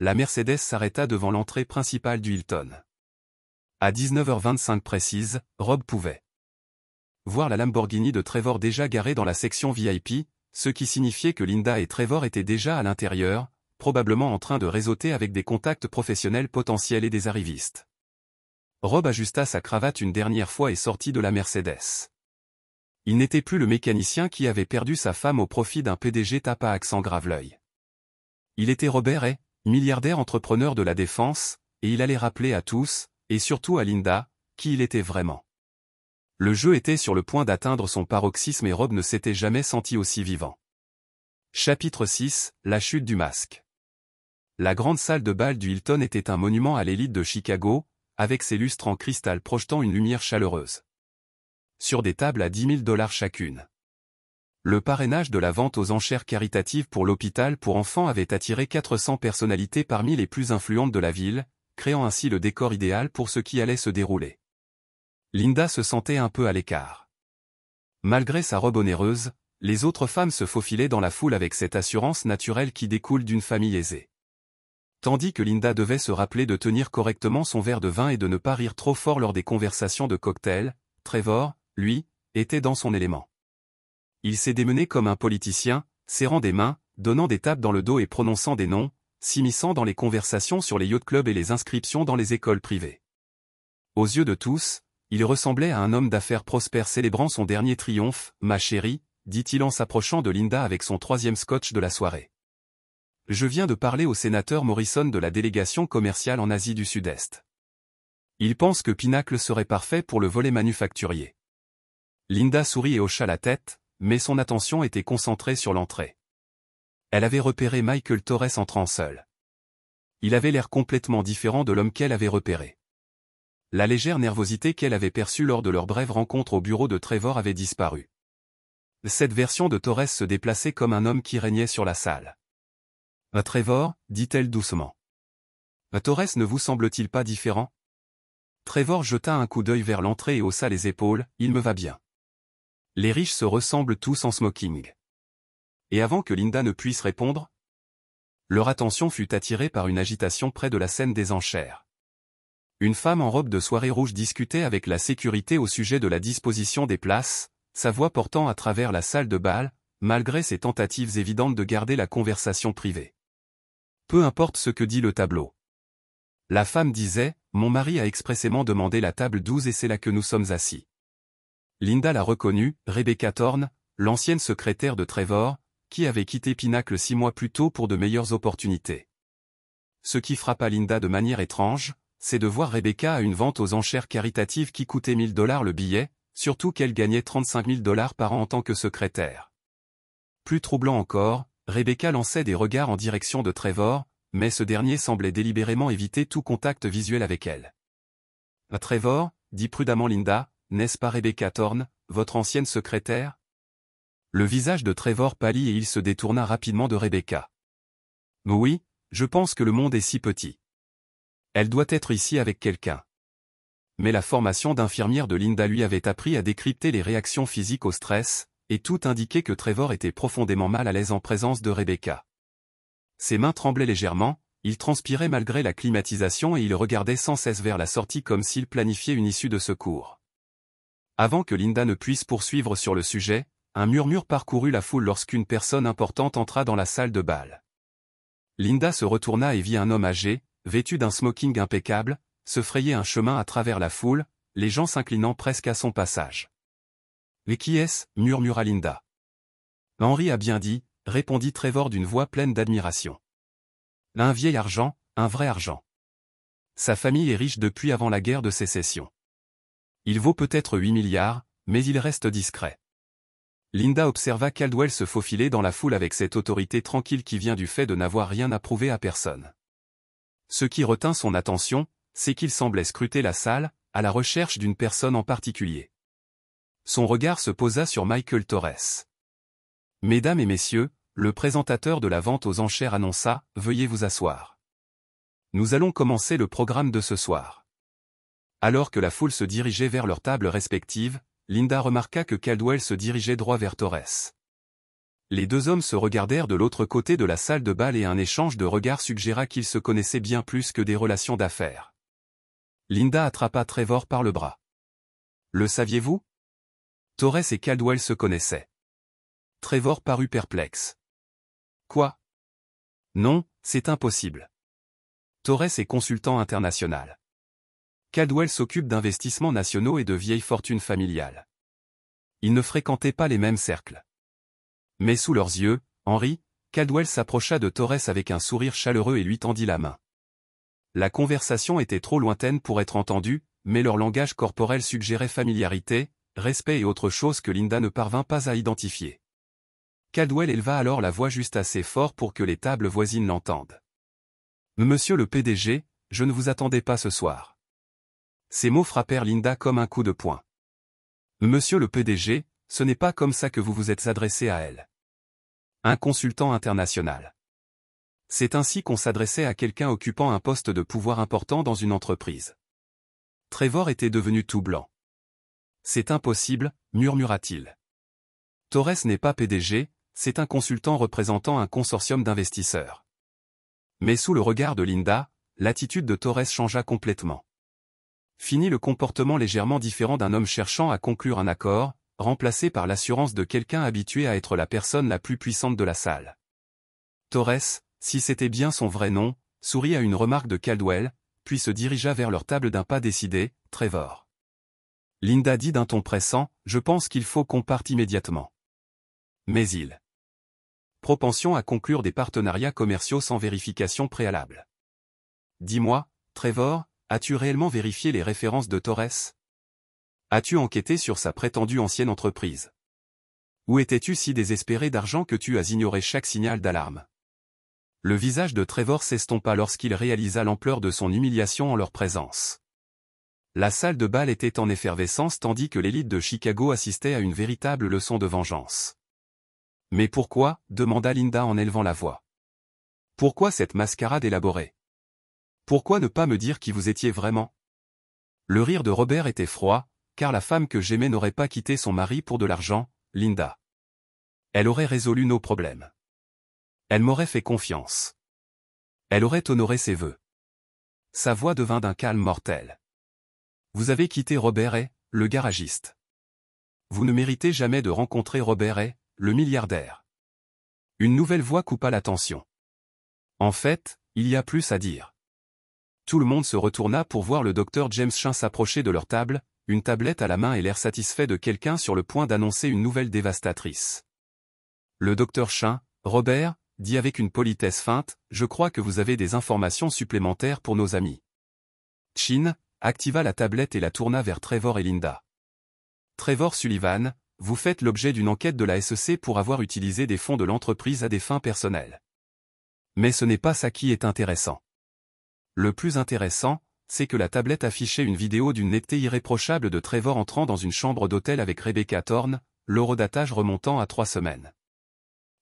La Mercedes s'arrêta devant l'entrée principale du Hilton. À 19h25 précise, Rob pouvait voir la Lamborghini de Trevor déjà garée dans la section VIP, ce qui signifiait que Linda et Trevor étaient déjà à l'intérieur, probablement en train de réseauter avec des contacts professionnels potentiels et des arrivistes. Rob ajusta sa cravate une dernière fois et sortit de la Mercedes. Il n'était plus le mécanicien qui avait perdu sa femme au profit d'un PDG tape à accent grave l'œil. Il était Robert Ray, milliardaire entrepreneur de la défense, et il allait rappeler à tous, et surtout à Linda, qui il était vraiment. Le jeu était sur le point d'atteindre son paroxysme et Rob ne s'était jamais senti aussi vivant. Chapitre 6, la chute du masque. La grande salle de bal du Hilton était un monument à l'élite de Chicago, avec ses lustres en cristal projetant une lumière chaleureuse. Sur des tables à $10 000 chacune. Le parrainage de la vente aux enchères caritatives pour l'hôpital pour enfants avait attiré 400 personnalités parmi les plus influentes de la ville, créant ainsi le décor idéal pour ce qui allait se dérouler. Linda se sentait un peu à l'écart. Malgré sa robe onéreuse, les autres femmes se faufilaient dans la foule avec cette assurance naturelle qui découle d'une famille aisée. Tandis que Linda devait se rappeler de tenir correctement son verre de vin et de ne pas rire trop fort lors des conversations de cocktail, Trevor, lui, était dans son élément. Il s'est démené comme un politicien, serrant des mains, donnant des tapes dans le dos et prononçant des noms, s'immisçant dans les conversations sur les yacht clubs et les inscriptions dans les écoles privées. Aux yeux de tous, il ressemblait à un homme d'affaires prospère célébrant son dernier triomphe, « Ma chérie », dit-il en s'approchant de Linda avec son 3e scotch de la soirée. Je viens de parler au sénateur Morrison de la délégation commerciale en Asie du Sud-Est. Il pense que Pinnacle serait parfait pour le volet manufacturier. Linda sourit et hocha la tête, mais son attention était concentrée sur l'entrée. Elle avait repéré Michael Torres entrant seul. Il avait l'air complètement différent de l'homme qu'elle avait repéré. La légère nervosité qu'elle avait perçue lors de leur brève rencontre au bureau de Trevor avait disparu. Cette version de Torres se déplaçait comme un homme qui régnait sur la salle. « Trevor », dit-elle doucement. « Torres ne vous semble-t-il pas différent ?» Trevor jeta un coup d'œil vers l'entrée et haussa les épaules, « Il me va bien. » Les riches se ressemblent tous en smoking. Et avant que Linda ne puisse répondre, leur attention fut attirée par une agitation près de la scène des enchères. Une femme en robe de soirée rouge discutait avec la sécurité au sujet de la disposition des places, sa voix portant à travers la salle de bal, malgré ses tentatives évidentes de garder la conversation privée. Peu importe ce que dit le tableau. La femme disait, « Mon mari a expressément demandé la table 12 et c'est là que nous sommes assis. » Linda l'a reconnue, Rebecca Thorne, l'ancienne secrétaire de Trevor, qui avait quitté Pinnacle 6 mois plus tôt pour de meilleures opportunités. Ce qui frappa Linda de manière étrange, c'est de voir Rebecca à une vente aux enchères caritatives qui coûtait $1000 le billet, surtout qu'elle gagnait $35 000 par an en tant que secrétaire. Plus troublant encore, Rebecca lançait des regards en direction de Trevor, mais ce dernier semblait délibérément éviter tout contact visuel avec elle. « Trevor, dit prudemment Linda, n'est-ce pas Rebecca Thorne, votre ancienne secrétaire ?» Le visage de Trevor pâlit et il se détourna rapidement de Rebecca. « Oui, je pense que le monde est si petit. Elle doit être ici avec quelqu'un. » Mais la formation d'infirmière de Linda lui avait appris à décrypter les réactions physiques au stress, et tout indiquait que Trevor était profondément mal à l'aise en présence de Rebecca. Ses mains tremblaient légèrement, il transpirait malgré la climatisation et il regardait sans cesse vers la sortie comme s'il planifiait une issue de secours. Avant que Linda ne puisse poursuivre sur le sujet, un murmure parcourut la foule lorsqu'une personne importante entra dans la salle de bal. Linda se retourna et vit un homme âgé, vêtu d'un smoking impeccable, se frayer un chemin à travers la foule, les gens s'inclinant presque à son passage. « Mais qui est-ce » murmura Linda. « Henry a bien dit », répondit Trevor d'une voix pleine d'admiration. « Un vieil argent, un vrai argent. Sa famille est riche depuis avant la guerre de sécession. Il vaut peut-être 8 milliards, mais il reste discret. » Linda observa Caldwell se faufiler dans la foule avec cette autorité tranquille qui vient du fait de n'avoir rien à prouver à personne. Ce qui retint son attention, c'est qu'il semblait scruter la salle, à la recherche d'une personne en particulier. Son regard se posa sur Michael Torres. « Mesdames et messieurs, le présentateur de la vente aux enchères annonça, veuillez vous asseoir. Nous allons commencer le programme de ce soir. » Alors que la foule se dirigeait vers leurs tables respectives, Linda remarqua que Caldwell se dirigeait droit vers Torres. Les deux hommes se regardèrent de l'autre côté de la salle de bal et un échange de regards suggéra qu'ils se connaissaient bien plus que des relations d'affaires. Linda attrapa Trevor par le bras. « Le saviez-vous ? » Torres et Caldwell se connaissaient. Trevor parut perplexe. « Quoi ? Non, c'est impossible. Torres est consultant international. Caldwell s'occupe d'investissements nationaux et de vieilles fortunes familiales. Ils ne fréquentaient pas les mêmes cercles. » Mais sous leurs yeux, Henry, Caldwell s'approcha de Torres avec un sourire chaleureux et lui tendit la main. La conversation était trop lointaine pour être entendue, mais leur langage corporel suggérait familiarité, respect et autre chose que Linda ne parvint pas à identifier. Caldwell éleva alors la voix juste assez fort pour que les tables voisines l'entendent. « Monsieur le PDG, je ne vous attendais pas ce soir. » Ces mots frappèrent Linda comme un coup de poing. « Monsieur le PDG, ce n'est pas comme ça que vous vous êtes adressé à elle. Un consultant international. C'est ainsi qu'on s'adressait à quelqu'un occupant un poste de pouvoir important dans une entreprise. » Trevor était devenu tout blanc. « C'est impossible, murmura-t-il. Torres n'est pas PDG, c'est un consultant représentant un consortium d'investisseurs. » Mais sous le regard de Linda, l'attitude de Torres changea complètement. Fini le comportement légèrement différent d'un homme cherchant à conclure un accord, remplacé par l'assurance de quelqu'un habitué à être la personne la plus puissante de la salle. Torres, si c'était bien son vrai nom, sourit à une remarque de Caldwell, puis se dirigea vers leur table d'un pas décidé, « Trevor. » Linda dit d'un ton pressant, « Je pense qu'il faut qu'on parte immédiatement. » Mais il. Propension à conclure des partenariats commerciaux sans vérification préalable. Dis-moi, Trevor, as-tu réellement vérifié les références de Torres ? As-tu enquêté sur sa prétendue ancienne entreprise ? Où étais-tu si désespéré d'argent que tu as ignoré chaque signal d'alarme ? Le visage de Trevor s'estompa lorsqu'il réalisa l'ampleur de son humiliation en leur présence. La salle de bal était en effervescence tandis que l'élite de Chicago assistait à une véritable leçon de vengeance. « Mais pourquoi » demanda Linda en élevant la voix. « Pourquoi cette mascarade élaborée ? Pourquoi ne pas me dire qui vous étiez vraiment ?» Le rire de Robert était froid, car la femme que j'aimais n'aurait pas quitté son mari pour de l'argent, Linda. Elle aurait résolu nos problèmes. Elle m'aurait fait confiance. Elle aurait honoré ses vœux. Sa voix devint d'un calme mortel. Vous avez quitté Robert Hay, le garagiste. Vous ne méritez jamais de rencontrer Robert Hay, le milliardaire. Une nouvelle voix coupa la tension. En fait, il y a plus à dire. Tout le monde se retourna pour voir le docteur James Chin s'approcher de leur table, une tablette à la main et l'air satisfait de quelqu'un sur le point d'annoncer une nouvelle dévastatrice. Le docteur Chin, Robert, dit avec une politesse feinte, je crois que vous avez des informations supplémentaires pour nos amis. Chin activa la tablette et la tourna vers Trevor et Linda. Trevor Sullivan, vous faites l'objet d'une enquête de la SEC pour avoir utilisé des fonds de l'entreprise à des fins personnelles. Mais ce n'est pas ça qui est intéressant. Le plus intéressant, c'est que la tablette affichait une vidéo d'une netteté irréprochable de Trevor entrant dans une chambre d'hôtel avec Rebecca Thorne, l'horodatage remontant à 3 semaines.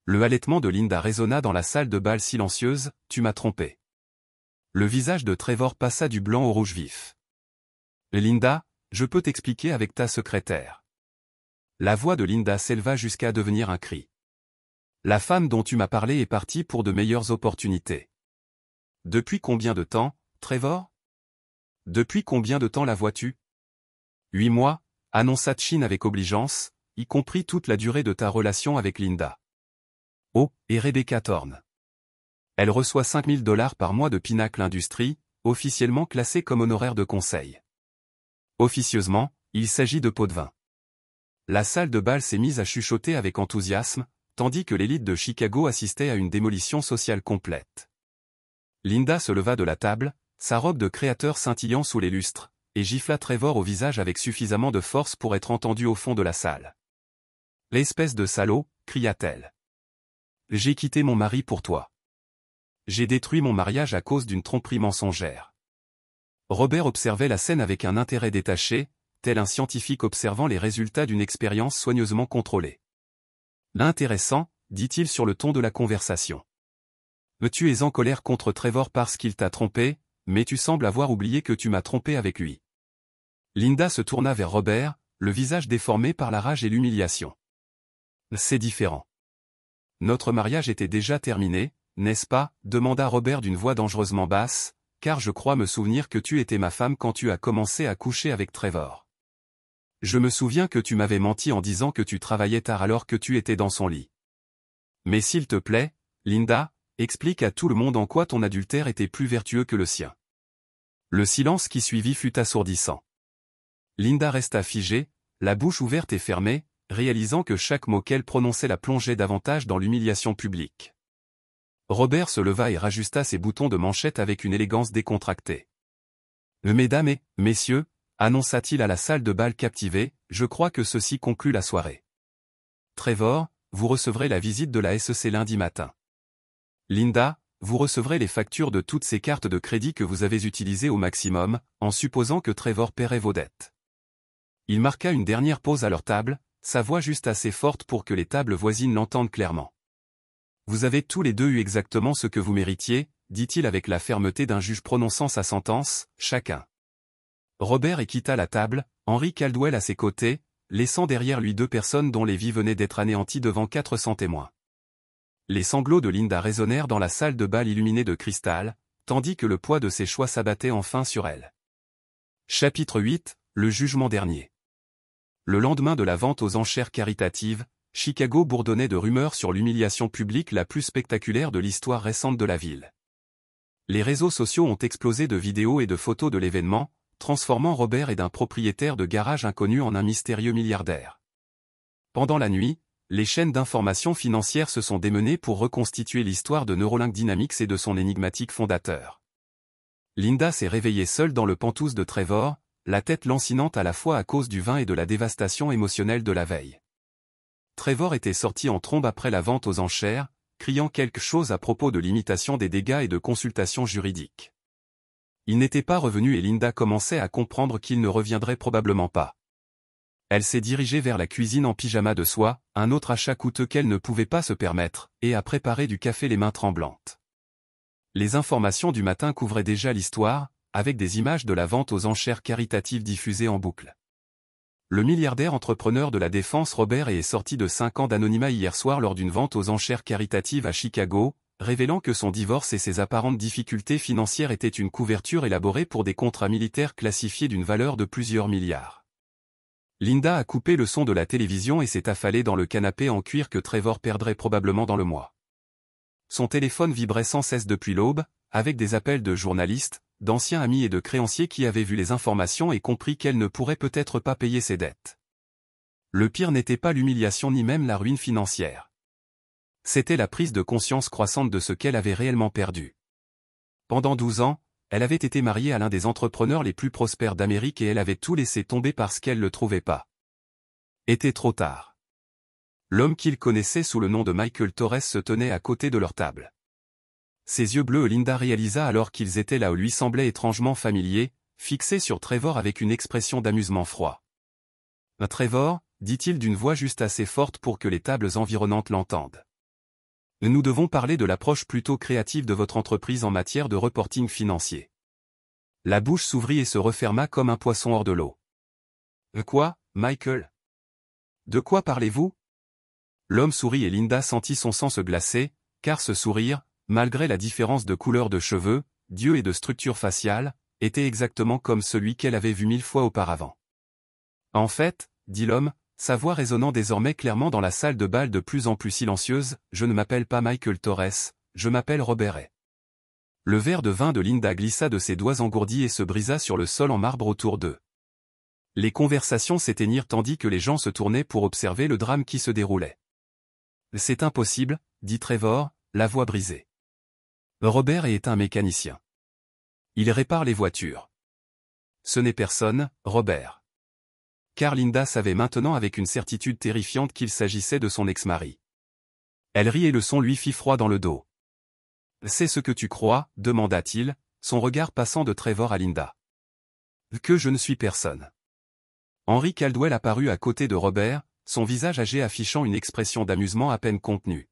Le halètement de Linda résonna dans la salle de bal silencieuse, tu m'as trompé. Le visage de Trevor passa du blanc au rouge vif. Linda, je peux t'expliquer avec ta secrétaire. La voix de Linda s'éleva jusqu'à devenir un cri. La femme dont tu m'as parlé est partie pour de meilleures opportunités. Depuis combien de temps, Trevor? Depuis combien de temps la vois-tu? 8 mois, annonça Chin avec obligeance, y compris toute la durée de ta relation avec Linda. Oh, et Rebecca Thorne. Elle reçoit $5 000 par mois de Pinnacle Industries, officiellement classée comme honoraire de conseil. Officieusement, il s'agit de pots de vin. La salle de bal s'est mise à chuchoter avec enthousiasme, tandis que l'élite de Chicago assistait à une démolition sociale complète. Linda se leva de la table, sa robe de créateur scintillant sous les lustres, et gifla Trevor au visage avec suffisamment de force pour être entendue au fond de la salle. « L'espèce de salaud !» cria-t-elle. « J'ai quitté mon mari pour toi. J'ai détruit mon mariage à cause d'une tromperie mensongère. » Robert observait la scène avec un intérêt détaché, tel un scientifique observant les résultats d'une expérience soigneusement contrôlée. « L'intéressant, dit-il sur le ton de la conversation. Tu es en colère contre Trevor parce qu'il t'a trompé, mais tu sembles avoir oublié que tu m'as trompé avec lui. » Linda se tourna vers Robert, le visage déformé par la rage et l'humiliation. « C'est différent. Notre mariage était déjà terminé, n'est-ce pas ?» demanda Robert d'une voix dangereusement basse, « car je crois me souvenir que tu étais ma femme quand tu as commencé à coucher avec Trevor. Je me souviens que tu m'avais menti en disant que tu travaillais tard alors que tu étais dans son lit. Mais s'il te plaît, Linda, explique à tout le monde en quoi ton adultère était plus vertueux que le sien. » Le silence qui suivit fut assourdissant. Linda resta figée, la bouche ouverte et fermée, réalisant que chaque mot qu'elle prononçait la plongeait davantage dans l'humiliation publique. Robert se leva et rajusta ses boutons de manchette avec une élégance décontractée. « Mesdames et messieurs, annonça-t-il à la salle de bal captivée, je crois que ceci conclut la soirée. Trevor, vous recevrez la visite de la SEC lundi matin. Linda, vous recevrez les factures de toutes ces cartes de crédit que vous avez utilisées au maximum, en supposant que Trevor paierait vos dettes. » Il marqua une dernière pause à leur table, sa voix juste assez forte pour que les tables voisines l'entendent clairement. « Vous avez tous les deux eu exactement ce que vous méritiez, dit-il avec la fermeté d'un juge prononçant sa sentence, chacun. Robert quitta la table, Henry Caldwell à ses côtés, laissant derrière lui 2 personnes dont les vies venaient d'être anéanties devant 400 témoins. Les sanglots de Linda résonnèrent dans la salle de bal illuminée de cristal, tandis que le poids de ses choix s'abattait enfin sur elle. Chapitre 8, le jugement dernier. Le lendemain de la vente aux enchères caritatives, Chicago bourdonnait de rumeurs sur l'humiliation publique la plus spectaculaire de l'histoire récente de la ville. Les réseaux sociaux ont explosé de vidéos et de photos de l'événement, transformant Robert et d'un propriétaire de garage inconnu en un mystérieux milliardaire. Pendant la nuit, les chaînes d'information financière se sont démenées pour reconstituer l'histoire de Neuralink Dynamics et de son énigmatique fondateur. Linda s'est réveillée seule dans le penthouse de Trevor, la tête lancinante à la fois à cause du vin et de la dévastation émotionnelle de la veille. Trevor était sorti en trombe après la vente aux enchères, criant quelque chose à propos de limitation des dégâts et de consultations juridiques. Il n'était pas revenu et Linda commençait à comprendre qu'il ne reviendrait probablement pas. Elle s'est dirigée vers la cuisine en pyjama de soie, un autre achat coûteux qu'elle ne pouvait pas se permettre, et a préparé du café les mains tremblantes. Les informations du matin couvraient déjà l'histoire, avec des images de la vente aux enchères caritatives diffusées en boucle. Le milliardaire entrepreneur de la défense Robert est sorti de 5 ans d'anonymat hier soir lors d'une vente aux enchères caritatives à Chicago, révélant que son divorce et ses apparentes difficultés financières étaient une couverture élaborée pour des contrats militaires classifiés d'une valeur de plusieurs milliards. Linda a coupé le son de la télévision et s'est affalée dans le canapé en cuir que Trevor perdrait probablement dans le mois. Son téléphone vibrait sans cesse depuis l'aube, avec des appels de journalistes, d'anciens amis et de créanciers qui avaient vu les informations et compris qu'elle ne pourrait peut-être pas payer ses dettes. Le pire n'était pas l'humiliation ni même la ruine financière. C'était la prise de conscience croissante de ce qu'elle avait réellement perdu. Pendant 12 ans, elle avait été mariée à l'un des entrepreneurs les plus prospères d'Amérique et elle avait tout laissé tomber parce qu'elle ne le trouvait pas. Était trop tard. L'homme qu'il connaissait sous le nom de Michael Torres se tenait à côté de leur table. Ses yeux bleus Linda réalisa alors qu'ils étaient là où lui semblait étrangement familiers, fixés sur Trevor avec une expression d'amusement froid. « Trevor » dit-il d'une voix juste assez forte pour que les tables environnantes l'entendent. « Nous devons parler de l'approche plutôt créative de votre entreprise en matière de reporting financier. » La bouche s'ouvrit et se referma comme un poisson hors de l'eau. « Quoi, Michael? De quoi parlez-vous » L'homme sourit et Linda sentit son sang se glacer, car ce sourire, malgré la différence de couleur de cheveux, d'yeux et de structure faciale, était exactement comme celui qu'elle avait vu 1000 fois auparavant. En fait, dit l'homme, sa voix résonnant désormais clairement dans la salle de bal de plus en plus silencieuse, je ne m'appelle pas Michael Torres, je m'appelle Robert Ray. Le verre de vin de Linda glissa de ses doigts engourdis et se brisa sur le sol en marbre autour d'eux. Les conversations s'éteignirent tandis que les gens se tournaient pour observer le drame qui se déroulait. C'est impossible, dit Trevor, la voix brisée. Robert est un mécanicien. Il répare les voitures. Ce n'est personne, Robert. Car Linda savait maintenant avec une certitude terrifiante qu'il s'agissait de son ex-mari. Elle rit et le son lui fit froid dans le dos. « C'est ce que tu crois ?» demanda-t-il, son regard passant de Trevor à Linda. « Que je ne suis personne. » Henry Caldwell apparut à côté de Robert, son visage âgé affichant une expression d'amusement à peine contenue.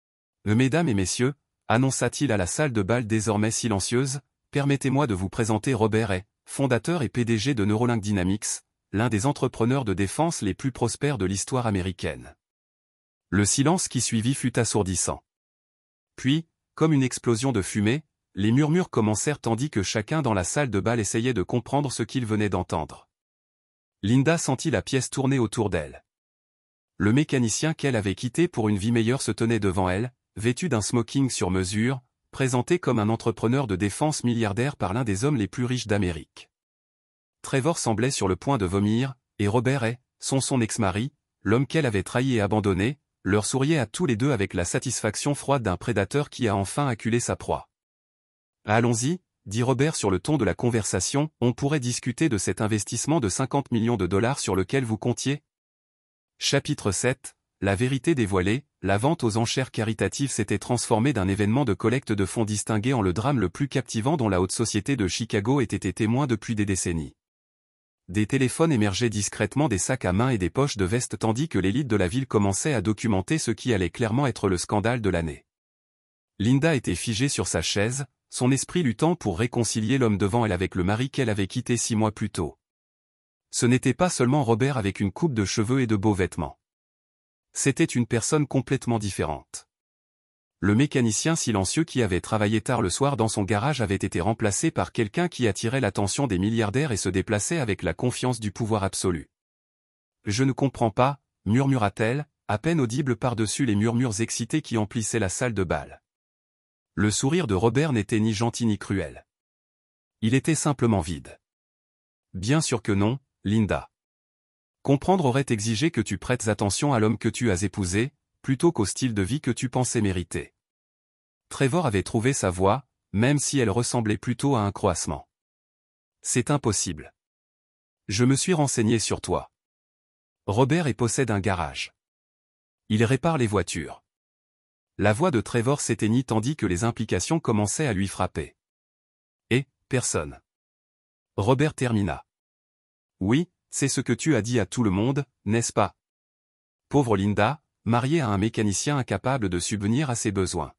« Mesdames et messieurs, annonça-t-il à la salle de bal désormais silencieuse, permettez-moi de vous présenter Robert Ray, fondateur et PDG de Neuralink Dynamics, l'un des entrepreneurs de défense les plus prospères de l'histoire américaine. Le silence qui suivit fut assourdissant. Puis, comme une explosion de fumée, les murmures commencèrent tandis que chacun dans la salle de bal essayait de comprendre ce qu'il venait d'entendre. Linda sentit la pièce tourner autour d'elle. Le mécanicien qu'elle avait quitté pour une vie meilleure se tenait devant elle, vêtu d'un smoking sur mesure, présenté comme un entrepreneur de défense milliardaire par l'un des hommes les plus riches d'Amérique. Trevor semblait sur le point de vomir, et Robert Ray, son ex-mari, l'homme qu'elle avait trahi et abandonné, leur souriait à tous les deux avec la satisfaction froide d'un prédateur qui a enfin acculé sa proie. « Allons-y, » dit Robert sur le ton de la conversation, « on pourrait discuter de cet investissement de 50 millions de dollars sur lequel vous comptiez ?» Chapitre 7. La vérité dévoilée, la vente aux enchères caritatives s'était transformée d'un événement de collecte de fonds distingué en le drame le plus captivant dont la haute société de Chicago était été témoin depuis des décennies. Des téléphones émergeaient discrètement des sacs à main et des poches de veste tandis que l'élite de la ville commençait à documenter ce qui allait clairement être le scandale de l'année. Linda était figée sur sa chaise, son esprit luttant pour réconcilier l'homme devant elle avec le mari qu'elle avait quitté 6 mois plus tôt. Ce n'était pas seulement Robert avec une coupe de cheveux et de beaux vêtements. C'était une personne complètement différente. Le mécanicien silencieux qui avait travaillé tard le soir dans son garage avait été remplacé par quelqu'un qui attirait l'attention des milliardaires et se déplaçait avec la confiance du pouvoir absolu. « Je ne comprends pas » murmura-t-elle, à peine audible par-dessus les murmures excités qui emplissaient la salle de bal. Le sourire de Robert n'était ni gentil ni cruel. Il était simplement vide. « Bien sûr que non, Linda. Comprendre aurait exigé que tu prêtes attention à l'homme que tu as épousé, plutôt qu'au style de vie que tu pensais mériter. » Trevor avait trouvé sa voix, même si elle ressemblait plutôt à un croassement. « C'est impossible. Je me suis renseigné sur toi. Robert possède un garage. Il répare les voitures. » La voix de Trevor s'éteignit tandis que les implications commençaient à lui frapper. « Et, personne. » Robert termina. « Oui, c'est ce que tu as dit à tout le monde, n'est-ce pas? Pauvre Linda, mariée à un mécanicien incapable de subvenir à ses besoins. »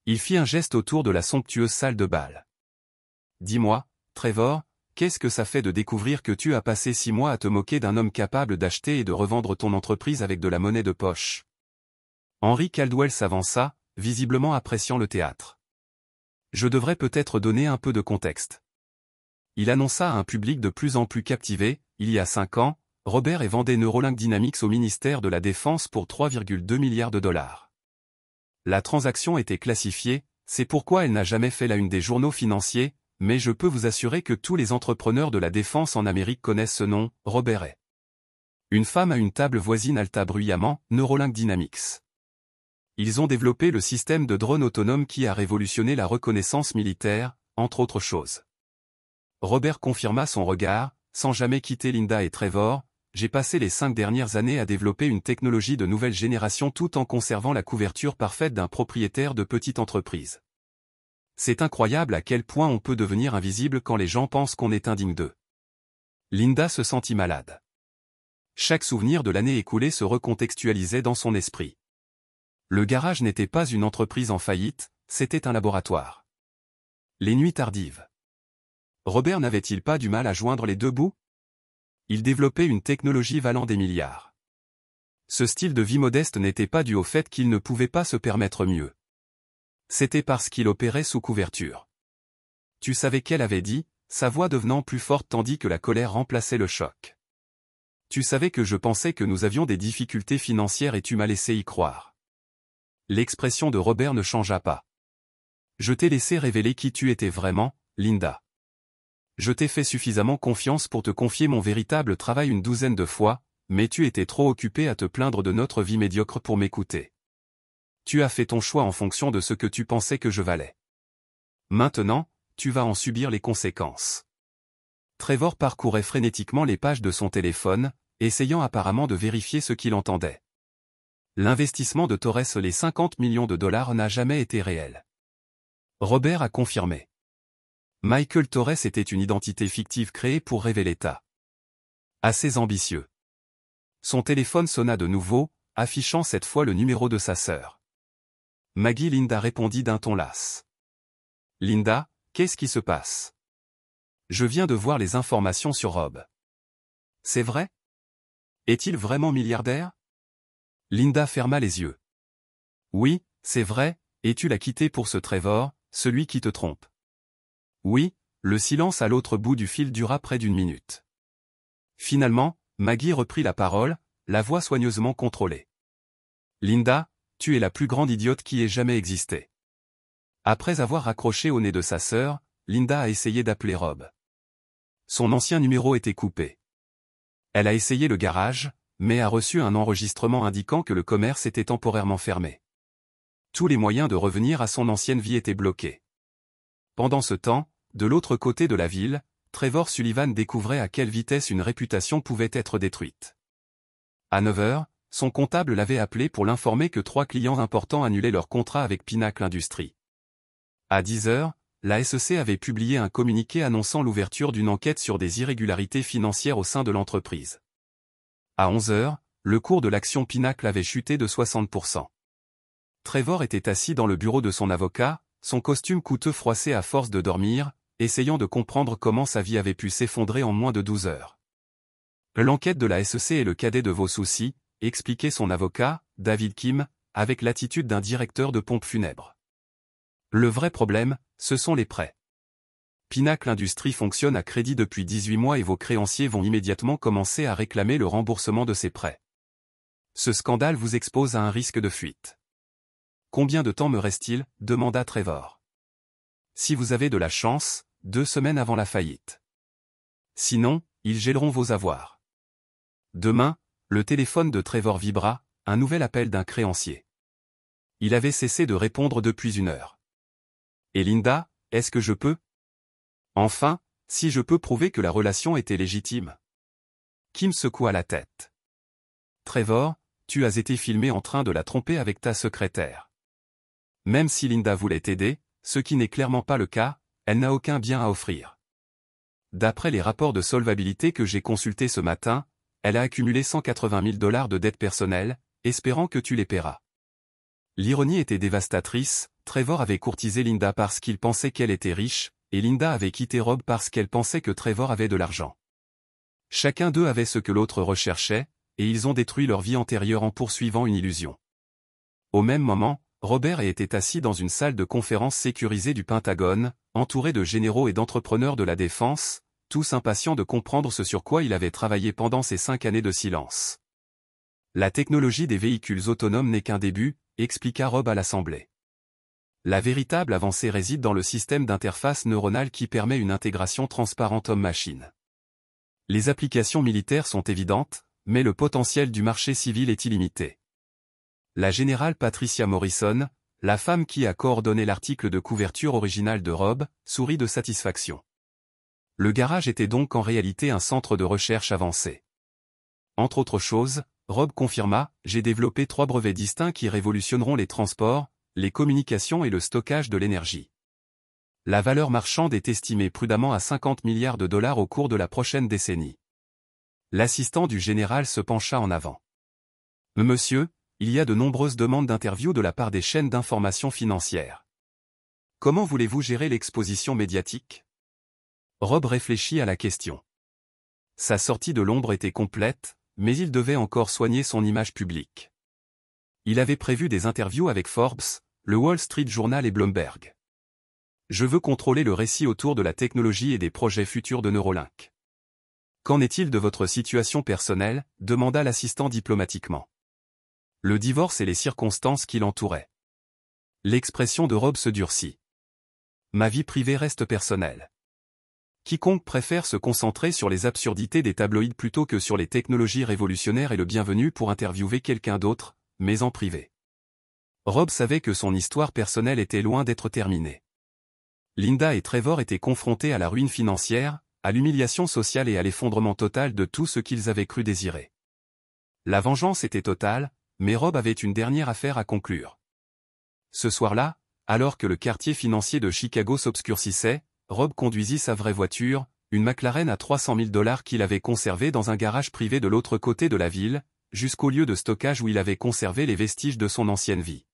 Il fit un geste autour de la somptueuse salle de bal. « Dis-moi, Trevor, qu'est-ce que ça fait de découvrir que tu as passé 6 mois à te moquer d'un homme capable d'acheter et de revendre ton entreprise avec de la monnaie de poche? Henry Caldwell s'avança, visiblement appréciant le théâtre. Je devrais peut-être donner un peu de contexte. Il annonça à un public de plus en plus captivé, il y a 5 ans, Robert et vendait Neuralink Dynamics au ministère de la Défense pour 3,2 milliards de dollars. La transaction était classifiée, c'est pourquoi elle n'a jamais fait la une des journaux financiers, mais je peux vous assurer que tous les entrepreneurs de la défense en Amérique connaissent ce nom, Robert Hay. Une femme à une table voisine haleta bruyamment, Neuralink Dynamics. Ils ont développé le système de drone autonome qui a révolutionné la reconnaissance militaire, entre autres choses. Robert confirma son regard, sans jamais quitter Linda et Trevor, j'ai passé les 5 dernières années à développer une technologie de nouvelle génération tout en conservant la couverture parfaite d'un propriétaire de petite entreprise. C'est incroyable à quel point on peut devenir invisible quand les gens pensent qu'on est indigne d'eux. Linda se sentit malade. Chaque souvenir de l'année écoulée se recontextualisait dans son esprit. Le garage n'était pas une entreprise en faillite, c'était un laboratoire. Les nuits tardives. Robert n'avait-il pas du mal à joindre les deux bouts? Il développait une technologie valant des milliards. Ce style de vie modeste n'était pas dû au fait qu'il ne pouvait pas se permettre mieux. C'était parce qu'il opérait sous couverture. Tu savais qu'elle avait dit, sa voix devenant plus forte tandis que la colère remplaçait le choc. Tu savais que je pensais que nous avions des difficultés financières et tu m'as laissé y croire. L'expression de Robert ne changea pas. Je t'ai laissé révéler qui tu étais vraiment, Linda. Je t'ai fait suffisamment confiance pour te confier mon véritable travail une douzaine de fois, mais tu étais trop occupé à te plaindre de notre vie médiocre pour m'écouter. Tu as fait ton choix en fonction de ce que tu pensais que je valais. Maintenant, tu vas en subir les conséquences. Trevor parcourait frénétiquement les pages de son téléphone, essayant apparemment de vérifier ce qu'il entendait. L'investissement de Torres les 50 millions de dollars n'a jamais été réel. Robert a confirmé. Michael Torres était une identité fictive créée pour rêver l'État. Assez ambitieux. Son téléphone sonna de nouveau, affichant cette fois le numéro de sa sœur. Maggie Linda répondit d'un ton las. Linda, qu'est-ce qui se passe? Je viens de voir les informations sur Rob. C'est vrai? Est-il vraiment milliardaire? Linda ferma les yeux. Oui, c'est vrai, et tu l'as quitté pour ce Trevor, celui qui te trompe. Oui, le silence à l'autre bout du fil dura près d'1 minute. Finalement, Maggie reprit la parole, la voix soigneusement contrôlée. Linda, tu es la plus grande idiote qui ait jamais existé. Après avoir raccroché au nez de sa sœur, Linda a essayé d'appeler Rob. Son ancien numéro était coupé. Elle a essayé le garage, mais a reçu un enregistrement indiquant que le commerce était temporairement fermé. Tous les moyens de revenir à son ancienne vie étaient bloqués. Pendant ce temps, de l'autre côté de la ville, Trevor Sullivan découvrait à quelle vitesse une réputation pouvait être détruite. À 9 heures, son comptable l'avait appelé pour l'informer que 3 clients importants annulaient leur contrat avec Pinnacle Industries. À 10 heures, la SEC avait publié un communiqué annonçant l'ouverture d'une enquête sur des irrégularités financières au sein de l'entreprise. À 11 heures, le cours de l'action Pinnacle avait chuté de 60%. Trevor était assis dans le bureau de son avocat, son costume coûteux froissé à force de dormir, essayant de comprendre comment sa vie avait pu s'effondrer en moins de 12 heures. L'enquête de la SEC est le cadet de vos soucis, expliquait son avocat, David Kim, avec l'attitude d'un directeur de pompe funèbre. Le vrai problème, ce sont les prêts. Pinnacle Industries fonctionne à crédit depuis 18 mois et vos créanciers vont immédiatement commencer à réclamer le remboursement de ces prêts. Ce scandale vous expose à un risque de fuite. Combien de temps me reste-t-il? Demanda Trevor. Si vous avez de la chance, 2 semaines avant la faillite. Sinon, ils gèleront vos avoirs. Demain, le téléphone de Trevor vibra, un nouvel appel d'un créancier. Il avait cessé de répondre depuis 1 heure. Et Linda, est-ce que je peux? Enfin, si je peux prouver que la relation était légitime. Kim secoua la tête. Trevor, tu as été filmé en train de la tromper avec ta secrétaire. Même si Linda voulait t'aider, ce qui n'est clairement pas le cas, elle n'a aucun bien à offrir. D'après les rapports de solvabilité que j'ai consultés ce matin, elle a accumulé 180 000 dollars de dettes personnelles, espérant que tu les paieras. L'ironie était dévastatrice, Trevor avait courtisé Linda parce qu'il pensait qu'elle était riche, et Linda avait quitté Rob parce qu'elle pensait que Trevor avait de l'argent. Chacun d'eux avait ce que l'autre recherchait, et ils ont détruit leur vie antérieure en poursuivant une illusion. Au même moment, Robert était assis dans une salle de conférence sécurisée du Pentagone, entouré de généraux et d'entrepreneurs de la défense, tous impatients de comprendre ce sur quoi il avait travaillé pendant ces 5 années de silence. La technologie des véhicules autonomes n'est qu'un début, expliqua Rob à l'Assemblée. La véritable avancée réside dans le système d'interface neuronale qui permet une intégration transparente homme-machine. Les applications militaires sont évidentes, mais le potentiel du marché civil est illimité. La générale Patricia Morrison, la femme qui a coordonné l'article de couverture original de Rob, sourit de satisfaction. Le garage était donc en réalité un centre de recherche avancé. Entre autres choses, Rob confirma, j'ai développé 3 brevets distincts qui révolutionneront les transports, les communications et le stockage de l'énergie. La valeur marchande est estimée prudemment à 50 milliards de dollars au cours de la prochaine décennie. L'assistant du général se pencha en avant. Monsieur, il y a de nombreuses demandes d'interview de la part des chaînes d'information financière. Comment voulez-vous gérer l'exposition médiatique? Rob réfléchit à la question. Sa sortie de l'ombre était complète, mais il devait encore soigner son image publique. Il avait prévu des interviews avec Forbes, le Wall Street Journal et Bloomberg. Je veux contrôler le récit autour de la technologie et des projets futurs de Neuralink. Qu'en est-il de votre situation personnelle? Demanda l'assistant diplomatiquement. Le divorce et les circonstances qui l'entouraient. L'expression de Rob se durcit. Ma vie privée reste personnelle. Quiconque préfère se concentrer sur les absurdités des tabloïds plutôt que sur les technologies révolutionnaires est le bienvenu pour interviewer quelqu'un d'autre, mais en privé. Rob savait que son histoire personnelle était loin d'être terminée. Linda et Trevor étaient confrontés à la ruine financière, à l'humiliation sociale et à l'effondrement total de tout ce qu'ils avaient cru désirer. La vengeance était totale, mais Rob avait une dernière affaire à conclure. Ce soir-là, alors que le quartier financier de Chicago s'obscurcissait, Rob conduisit sa vraie voiture, une McLaren à 300 000 $ qu'il avait conservée dans un garage privé de l'autre côté de la ville, jusqu'au lieu de stockage où il avait conservé les vestiges de son ancienne vie.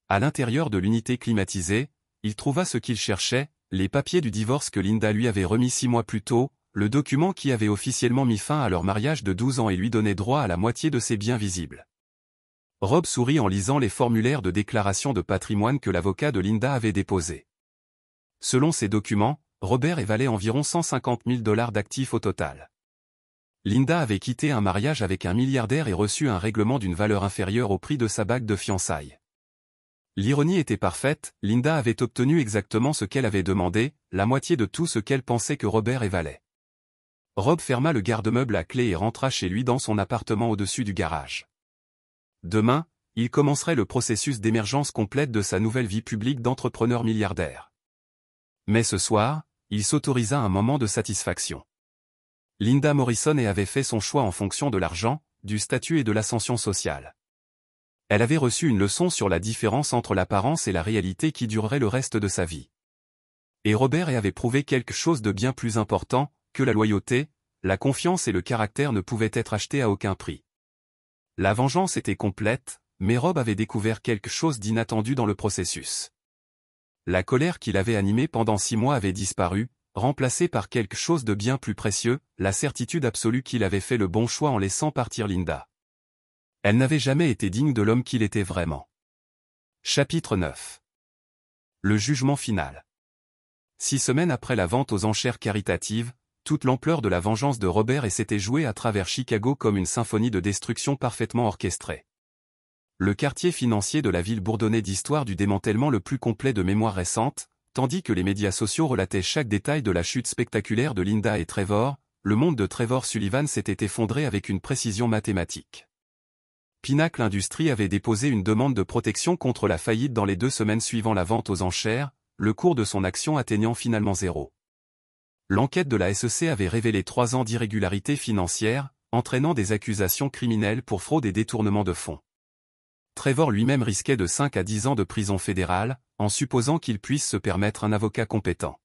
À l'intérieur de l'unité climatisée, il trouva ce qu'il cherchait, les papiers du divorce que Linda lui avait remis 6 mois plus tôt, le document qui avait officiellement mis fin à leur mariage de 12 ans et lui donnait droit à la moitié de ses biens visibles. Rob sourit en lisant les formulaires de déclaration de patrimoine que l'avocat de Linda avait déposés. Selon ces documents, Robert valait environ 150 000 $ d'actifs au total. Linda avait quitté un mariage avec un milliardaire et reçu un règlement d'une valeur inférieure au prix de sa bague de fiançailles. L'ironie était parfaite, Linda avait obtenu exactement ce qu'elle avait demandé, la moitié de tout ce qu'elle pensait que Robert valait. Rob ferma le garde-meuble à clé et rentra chez lui dans son appartement au-dessus du garage. Demain, il commencerait le processus d'émergence complète de sa nouvelle vie publique d'entrepreneur milliardaire. Mais ce soir, il s'autorisa un moment de satisfaction. Linda Morrison avait fait son choix en fonction de l'argent, du statut et de l'ascension sociale. Elle avait reçu une leçon sur la différence entre l'apparence et la réalité qui durerait le reste de sa vie. Et Robert avait prouvé quelque chose de bien plus important, que la loyauté, la confiance et le caractère ne pouvaient être achetés à aucun prix. La vengeance était complète, mais Rob avait découvert quelque chose d'inattendu dans le processus. La colère qu'il avait animée pendant 6 mois avait disparu, remplacée par quelque chose de bien plus précieux, la certitude absolue qu'il avait fait le bon choix en laissant partir Linda. Elle n'avait jamais été digne de l'homme qu'il était vraiment. Chapitre 9. Le jugement final. 6 semaines après la vente aux enchères caritatives, toute l'ampleur de la vengeance de Robert s'était jouée à travers Chicago comme une symphonie de destruction parfaitement orchestrée. Le quartier financier de la ville bourdonnait d'histoires du démantèlement le plus complet de mémoire récente, tandis que les médias sociaux relataient chaque détail de la chute spectaculaire de Linda et Trevor, le monde de Trevor Sullivan s'était effondré avec une précision mathématique. Pinnacle Industries avait déposé une demande de protection contre la faillite dans les 2 semaines suivant la vente aux enchères, le cours de son action atteignant finalement 0. L'enquête de la SEC avait révélé 3 ans d'irrégularités financières, entraînant des accusations criminelles pour fraude et détournement de fonds. Trevor lui-même risquait de 5 à 10 ans de prison fédérale, en supposant qu'il puisse se permettre un avocat compétent.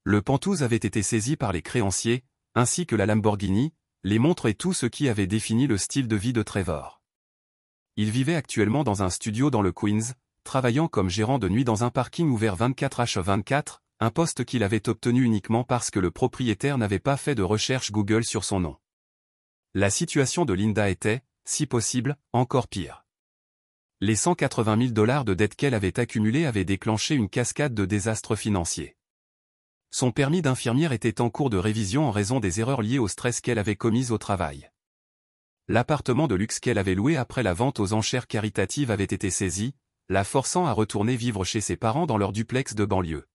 Le Pantouz avait été saisi par les créanciers, ainsi que la Lamborghini, les montres et tout ce qui avait défini le style de vie de Trevor. Il vivait actuellement dans un studio dans le Queens, travaillant comme gérant de nuit dans un parking ouvert 24h/24, un poste qu'il avait obtenu uniquement parce que le propriétaire n'avait pas fait de recherche Google sur son nom. La situation de Linda était, si possible, encore pire. Les 180 000 $ de dettes qu'elle avait accumulées avaient déclenché une cascade de désastres financiers. Son permis d'infirmière était en cours de révision en raison des erreurs liées au stress qu'elle avait commises au travail. L'appartement de luxe qu'elle avait loué après la vente aux enchères caritatives avait été saisi, la forçant à retourner vivre chez ses parents dans leur duplex de banlieue.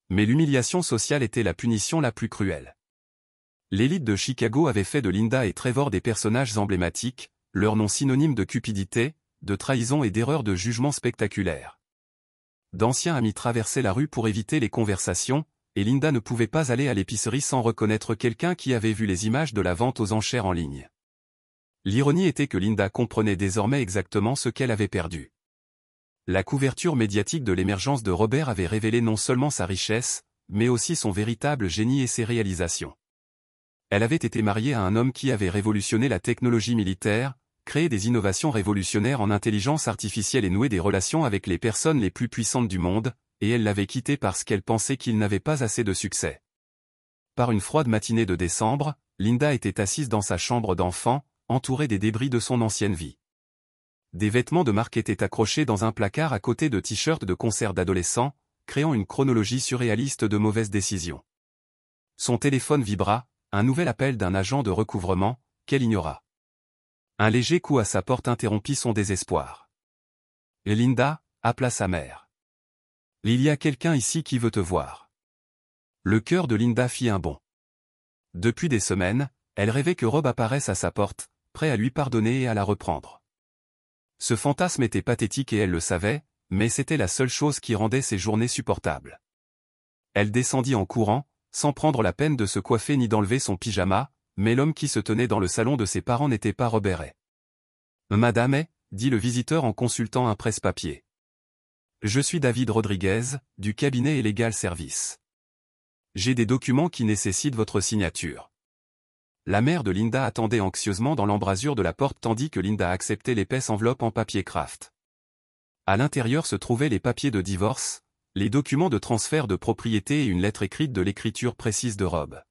Mais l'humiliation sociale était la punition la plus cruelle. L'élite de Chicago avait fait de Linda et Trevor des personnages emblématiques, leurs noms synonymes de cupidité, de trahison et d'erreurs de jugement spectaculaires. D'anciens amis traversaient la rue pour éviter les conversations, et Linda ne pouvait pas aller à l'épicerie sans reconnaître quelqu'un qui avait vu les images de la vente aux enchères en ligne. L'ironie était que Linda comprenait désormais exactement ce qu'elle avait perdu. La couverture médiatique de l'émergence de Robert avait révélé non seulement sa richesse, mais aussi son véritable génie et ses réalisations. Elle avait été mariée à un homme qui avait révolutionné la technologie militaire, créé des innovations révolutionnaires en intelligence artificielle et noué des relations avec les personnes les plus puissantes du monde, et elle l'avait quitté parce qu'elle pensait qu'il n'avait pas assez de succès. Par une froide matinée de décembre, Linda était assise dans sa chambre d'enfant, entourée des débris de son ancienne vie. Des vêtements de marque étaient accrochés dans un placard à côté de t-shirts de concert d'adolescents, créant une chronologie surréaliste de mauvaises décisions. Son téléphone vibra, un nouvel appel d'un agent de recouvrement, qu'elle ignora. Un léger coup à sa porte interrompit son désespoir. Et Linda appela sa mère. « Il y a quelqu'un ici qui veut te voir. » Le cœur de Linda fit un bond. Depuis des semaines, elle rêvait que Rob apparaisse à sa porte, prêt à lui pardonner et à la reprendre. Ce fantasme était pathétique et elle le savait, mais c'était la seule chose qui rendait ses journées supportables. Elle descendit en courant, sans prendre la peine de se coiffer ni d'enlever son pyjama, mais l'homme qui se tenait dans le salon de ses parents n'était pas Robert Hay. « Madame Hay » dit le visiteur en consultant un presse-papier. « Je suis David Rodriguez, du cabinet et Legal Service. J'ai des documents qui nécessitent votre signature. » La mère de Linda attendait anxieusement dans l'embrasure de la porte tandis que Linda acceptait l'épaisse enveloppe en papier craft. À l'intérieur se trouvaient les papiers de divorce, les documents de transfert de propriété et une lettre écrite de l'écriture précise de Rob.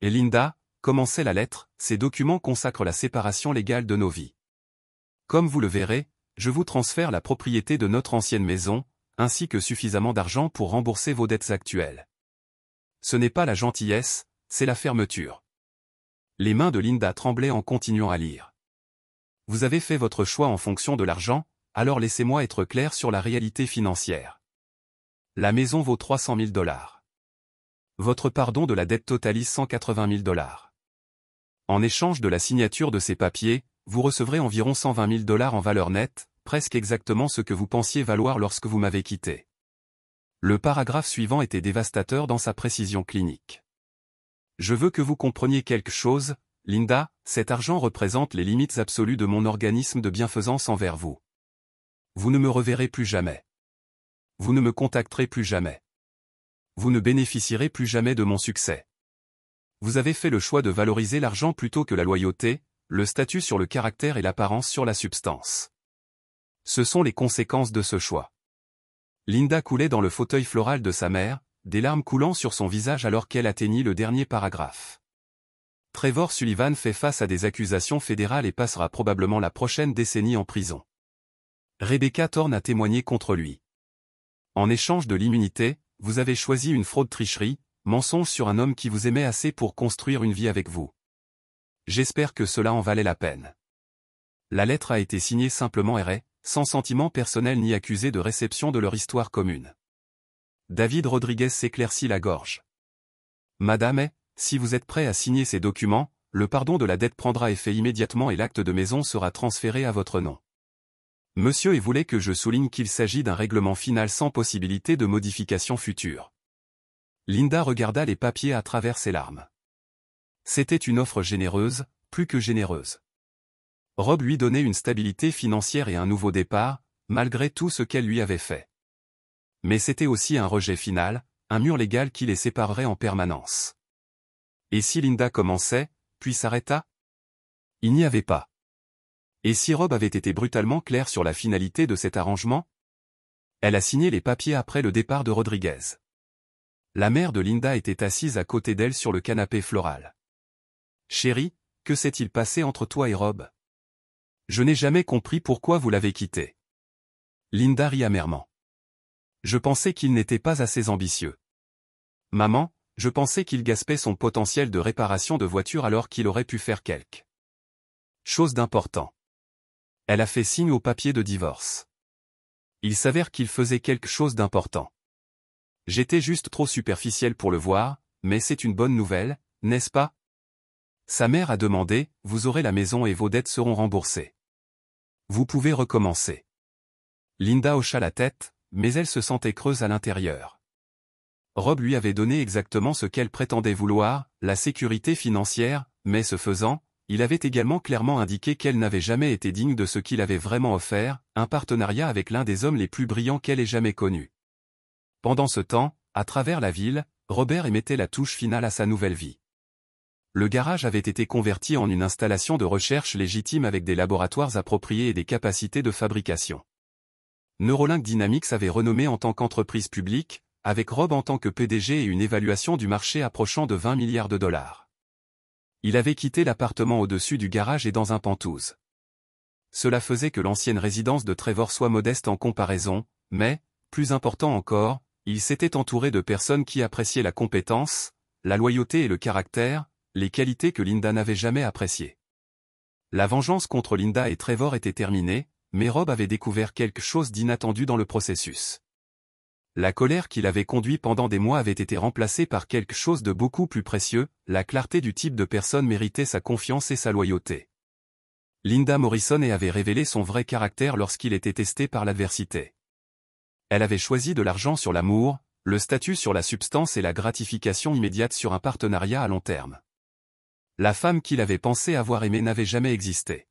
Et Linda, commençait la lettre, ces documents consacrent la séparation légale de nos vies. Comme vous le verrez, je vous transfère la propriété de notre ancienne maison, ainsi que suffisamment d'argent pour rembourser vos dettes actuelles. Ce n'est pas la gentillesse, c'est la fermeture. Les mains de Linda tremblaient en continuant à lire. Vous avez fait votre choix en fonction de l'argent, alors laissez-moi être clair sur la réalité financière. La maison vaut 300 000 $. Votre pardon de la dette totalise 180 000 $. En échange de la signature de ces papiers, vous recevrez environ 120 000 $ en valeur nette, presque exactement ce que vous pensiez valoir lorsque vous m'avez quitté. Le paragraphe suivant était dévastateur dans sa précision clinique. Je veux que vous compreniez quelque chose, Linda, cet argent représente les limites absolues de mon organisme de bienfaisance envers vous. Vous ne me reverrez plus jamais. Vous ne me contacterez plus jamais. Vous ne bénéficierez plus jamais de mon succès. Vous avez fait le choix de valoriser l'argent plutôt que la loyauté, le statut sur le caractère et l'apparence sur la substance. Ce sont les conséquences de ce choix. Linda coulait dans le fauteuil floral de sa mère, des larmes coulant sur son visage alors qu'elle atteignit le dernier paragraphe. Trevor Sullivan fait face à des accusations fédérales et passera probablement la prochaine décennie en prison. Rebecca Thorne a témoigné contre lui. En échange de l'immunité, vous avez choisi une fraude-tricherie, mensonge sur un homme qui vous aimait assez pour construire une vie avec vous. J'espère que cela en valait la peine. La lettre a été signée simplement R.A., sans sentiment personnel ni accusé de réception de leur histoire commune. David Rodriguez s'éclaircit la gorge. Madame Hay, si vous êtes prêt à signer ces documents, le pardon de la dette prendra effet immédiatement et l'acte de maison sera transféré à votre nom. Monsieur Hay voulait que je souligne qu'il s'agit d'un règlement final sans possibilité de modification future. Linda regarda les papiers à travers ses larmes. C'était une offre généreuse, plus que généreuse. Rob lui donnait une stabilité financière et un nouveau départ, malgré tout ce qu'elle lui avait fait. Mais c'était aussi un rejet final, un mur légal qui les séparerait en permanence. Et si Linda commençait, puis s'arrêta? Il n'y avait pas. Et si Rob avait été brutalement clair sur la finalité de cet arrangement? Elle a signé les papiers après le départ de Rodriguez. La mère de Linda était assise à côté d'elle sur le canapé floral. « Chérie, que s'est-il passé entre toi et Rob? Je n'ai jamais compris pourquoi vous l'avez quitté. » Linda rit amèrement. « Je pensais qu'il n'était pas assez ambitieux. Maman, je pensais qu'il gaspait son potentiel de réparation de voiture alors qu'il aurait pu faire quelque chose d'important. » Elle a fait signe au papier de divorce. Il s'avère qu'il faisait quelque chose d'important. J'étais juste trop superficiel pour le voir, mais c'est une bonne nouvelle, n'est-ce pas? Sa mère a demandé, vous aurez la maison et vos dettes seront remboursées. Vous pouvez recommencer. Linda hocha la tête, mais elle se sentait creuse à l'intérieur. Rob lui avait donné exactement ce qu'elle prétendait vouloir, la sécurité financière, mais ce faisant, il avait également clairement indiqué qu'elle n'avait jamais été digne de ce qu'il avait vraiment offert, un partenariat avec l'un des hommes les plus brillants qu'elle ait jamais connus. Pendant ce temps, à travers la ville, Robert émettait la touche finale à sa nouvelle vie. Le garage avait été converti en une installation de recherche légitime avec des laboratoires appropriés et des capacités de fabrication. Neuralink Dynamics avait renommé en tant qu'entreprise publique, avec Rob en tant que PDG et une évaluation du marché approchant de 20 milliards de dollars. Il avait quitté l'appartement au-dessus du garage et dans un penthouse. Cela faisait que l'ancienne résidence de Trevor soit modeste en comparaison, mais, plus important encore, il s'était entouré de personnes qui appréciaient la compétence, la loyauté et le caractère, les qualités que Linda n'avait jamais appréciées. La vengeance contre Linda et Trevor était terminée, mais Rob avait découvert quelque chose d'inattendu dans le processus. La colère qui l'avait conduit pendant des mois avait été remplacée par quelque chose de beaucoup plus précieux, la clarté du type de personne méritait sa confiance et sa loyauté. Linda Morrison avait révélé son vrai caractère lorsqu'il était testé par l'adversité. Elle avait choisi de l'argent sur l'amour, le statut sur la substance et la gratification immédiate sur un partenariat à long terme. La femme qu'il avait pensé avoir aimée n'avait jamais existé.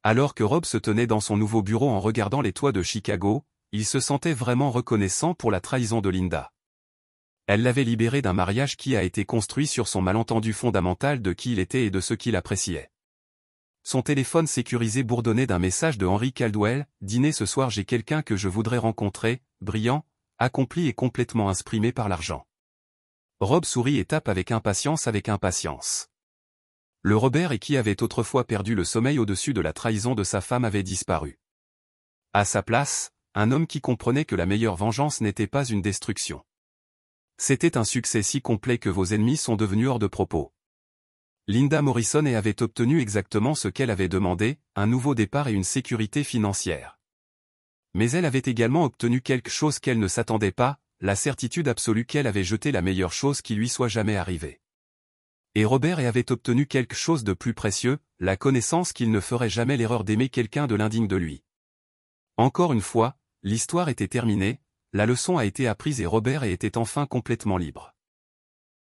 Alors que Rob se tenait dans son nouveau bureau en regardant les toits de Chicago, il se sentait vraiment reconnaissant pour la trahison de Linda. Elle l'avait libéré d'un mariage qui a été construit sur son malentendu fondamental de qui il était et de ce qu'il appréciait. Son téléphone sécurisé bourdonnait d'un message de Henry Caldwell, « Dîner ce soir, j'ai quelqu'un que je voudrais rencontrer, brillant, accompli et complètement inspiré par l'argent. » Rob sourit et tape avec impatience. Le Robert et qui avait autrefois perdu le sommeil au-dessus de la trahison de sa femme avait disparu. À sa place, un homme qui comprenait que la meilleure vengeance n'était pas une destruction. C'était un succès si complet que vos ennemis sont devenus hors de propos. Linda Morrison avait obtenu exactement ce qu'elle avait demandé, un nouveau départ et une sécurité financière. Mais elle avait également obtenu quelque chose qu'elle ne s'attendait pas, la certitude absolue qu'elle avait jeté la meilleure chose qui lui soit jamais arrivée. Et Robert avait obtenu quelque chose de plus précieux, la connaissance qu'il ne ferait jamais l'erreur d'aimer quelqu'un de l'indigne de lui. Encore une fois, l'histoire était terminée, la leçon a été apprise et Robert était enfin complètement libre.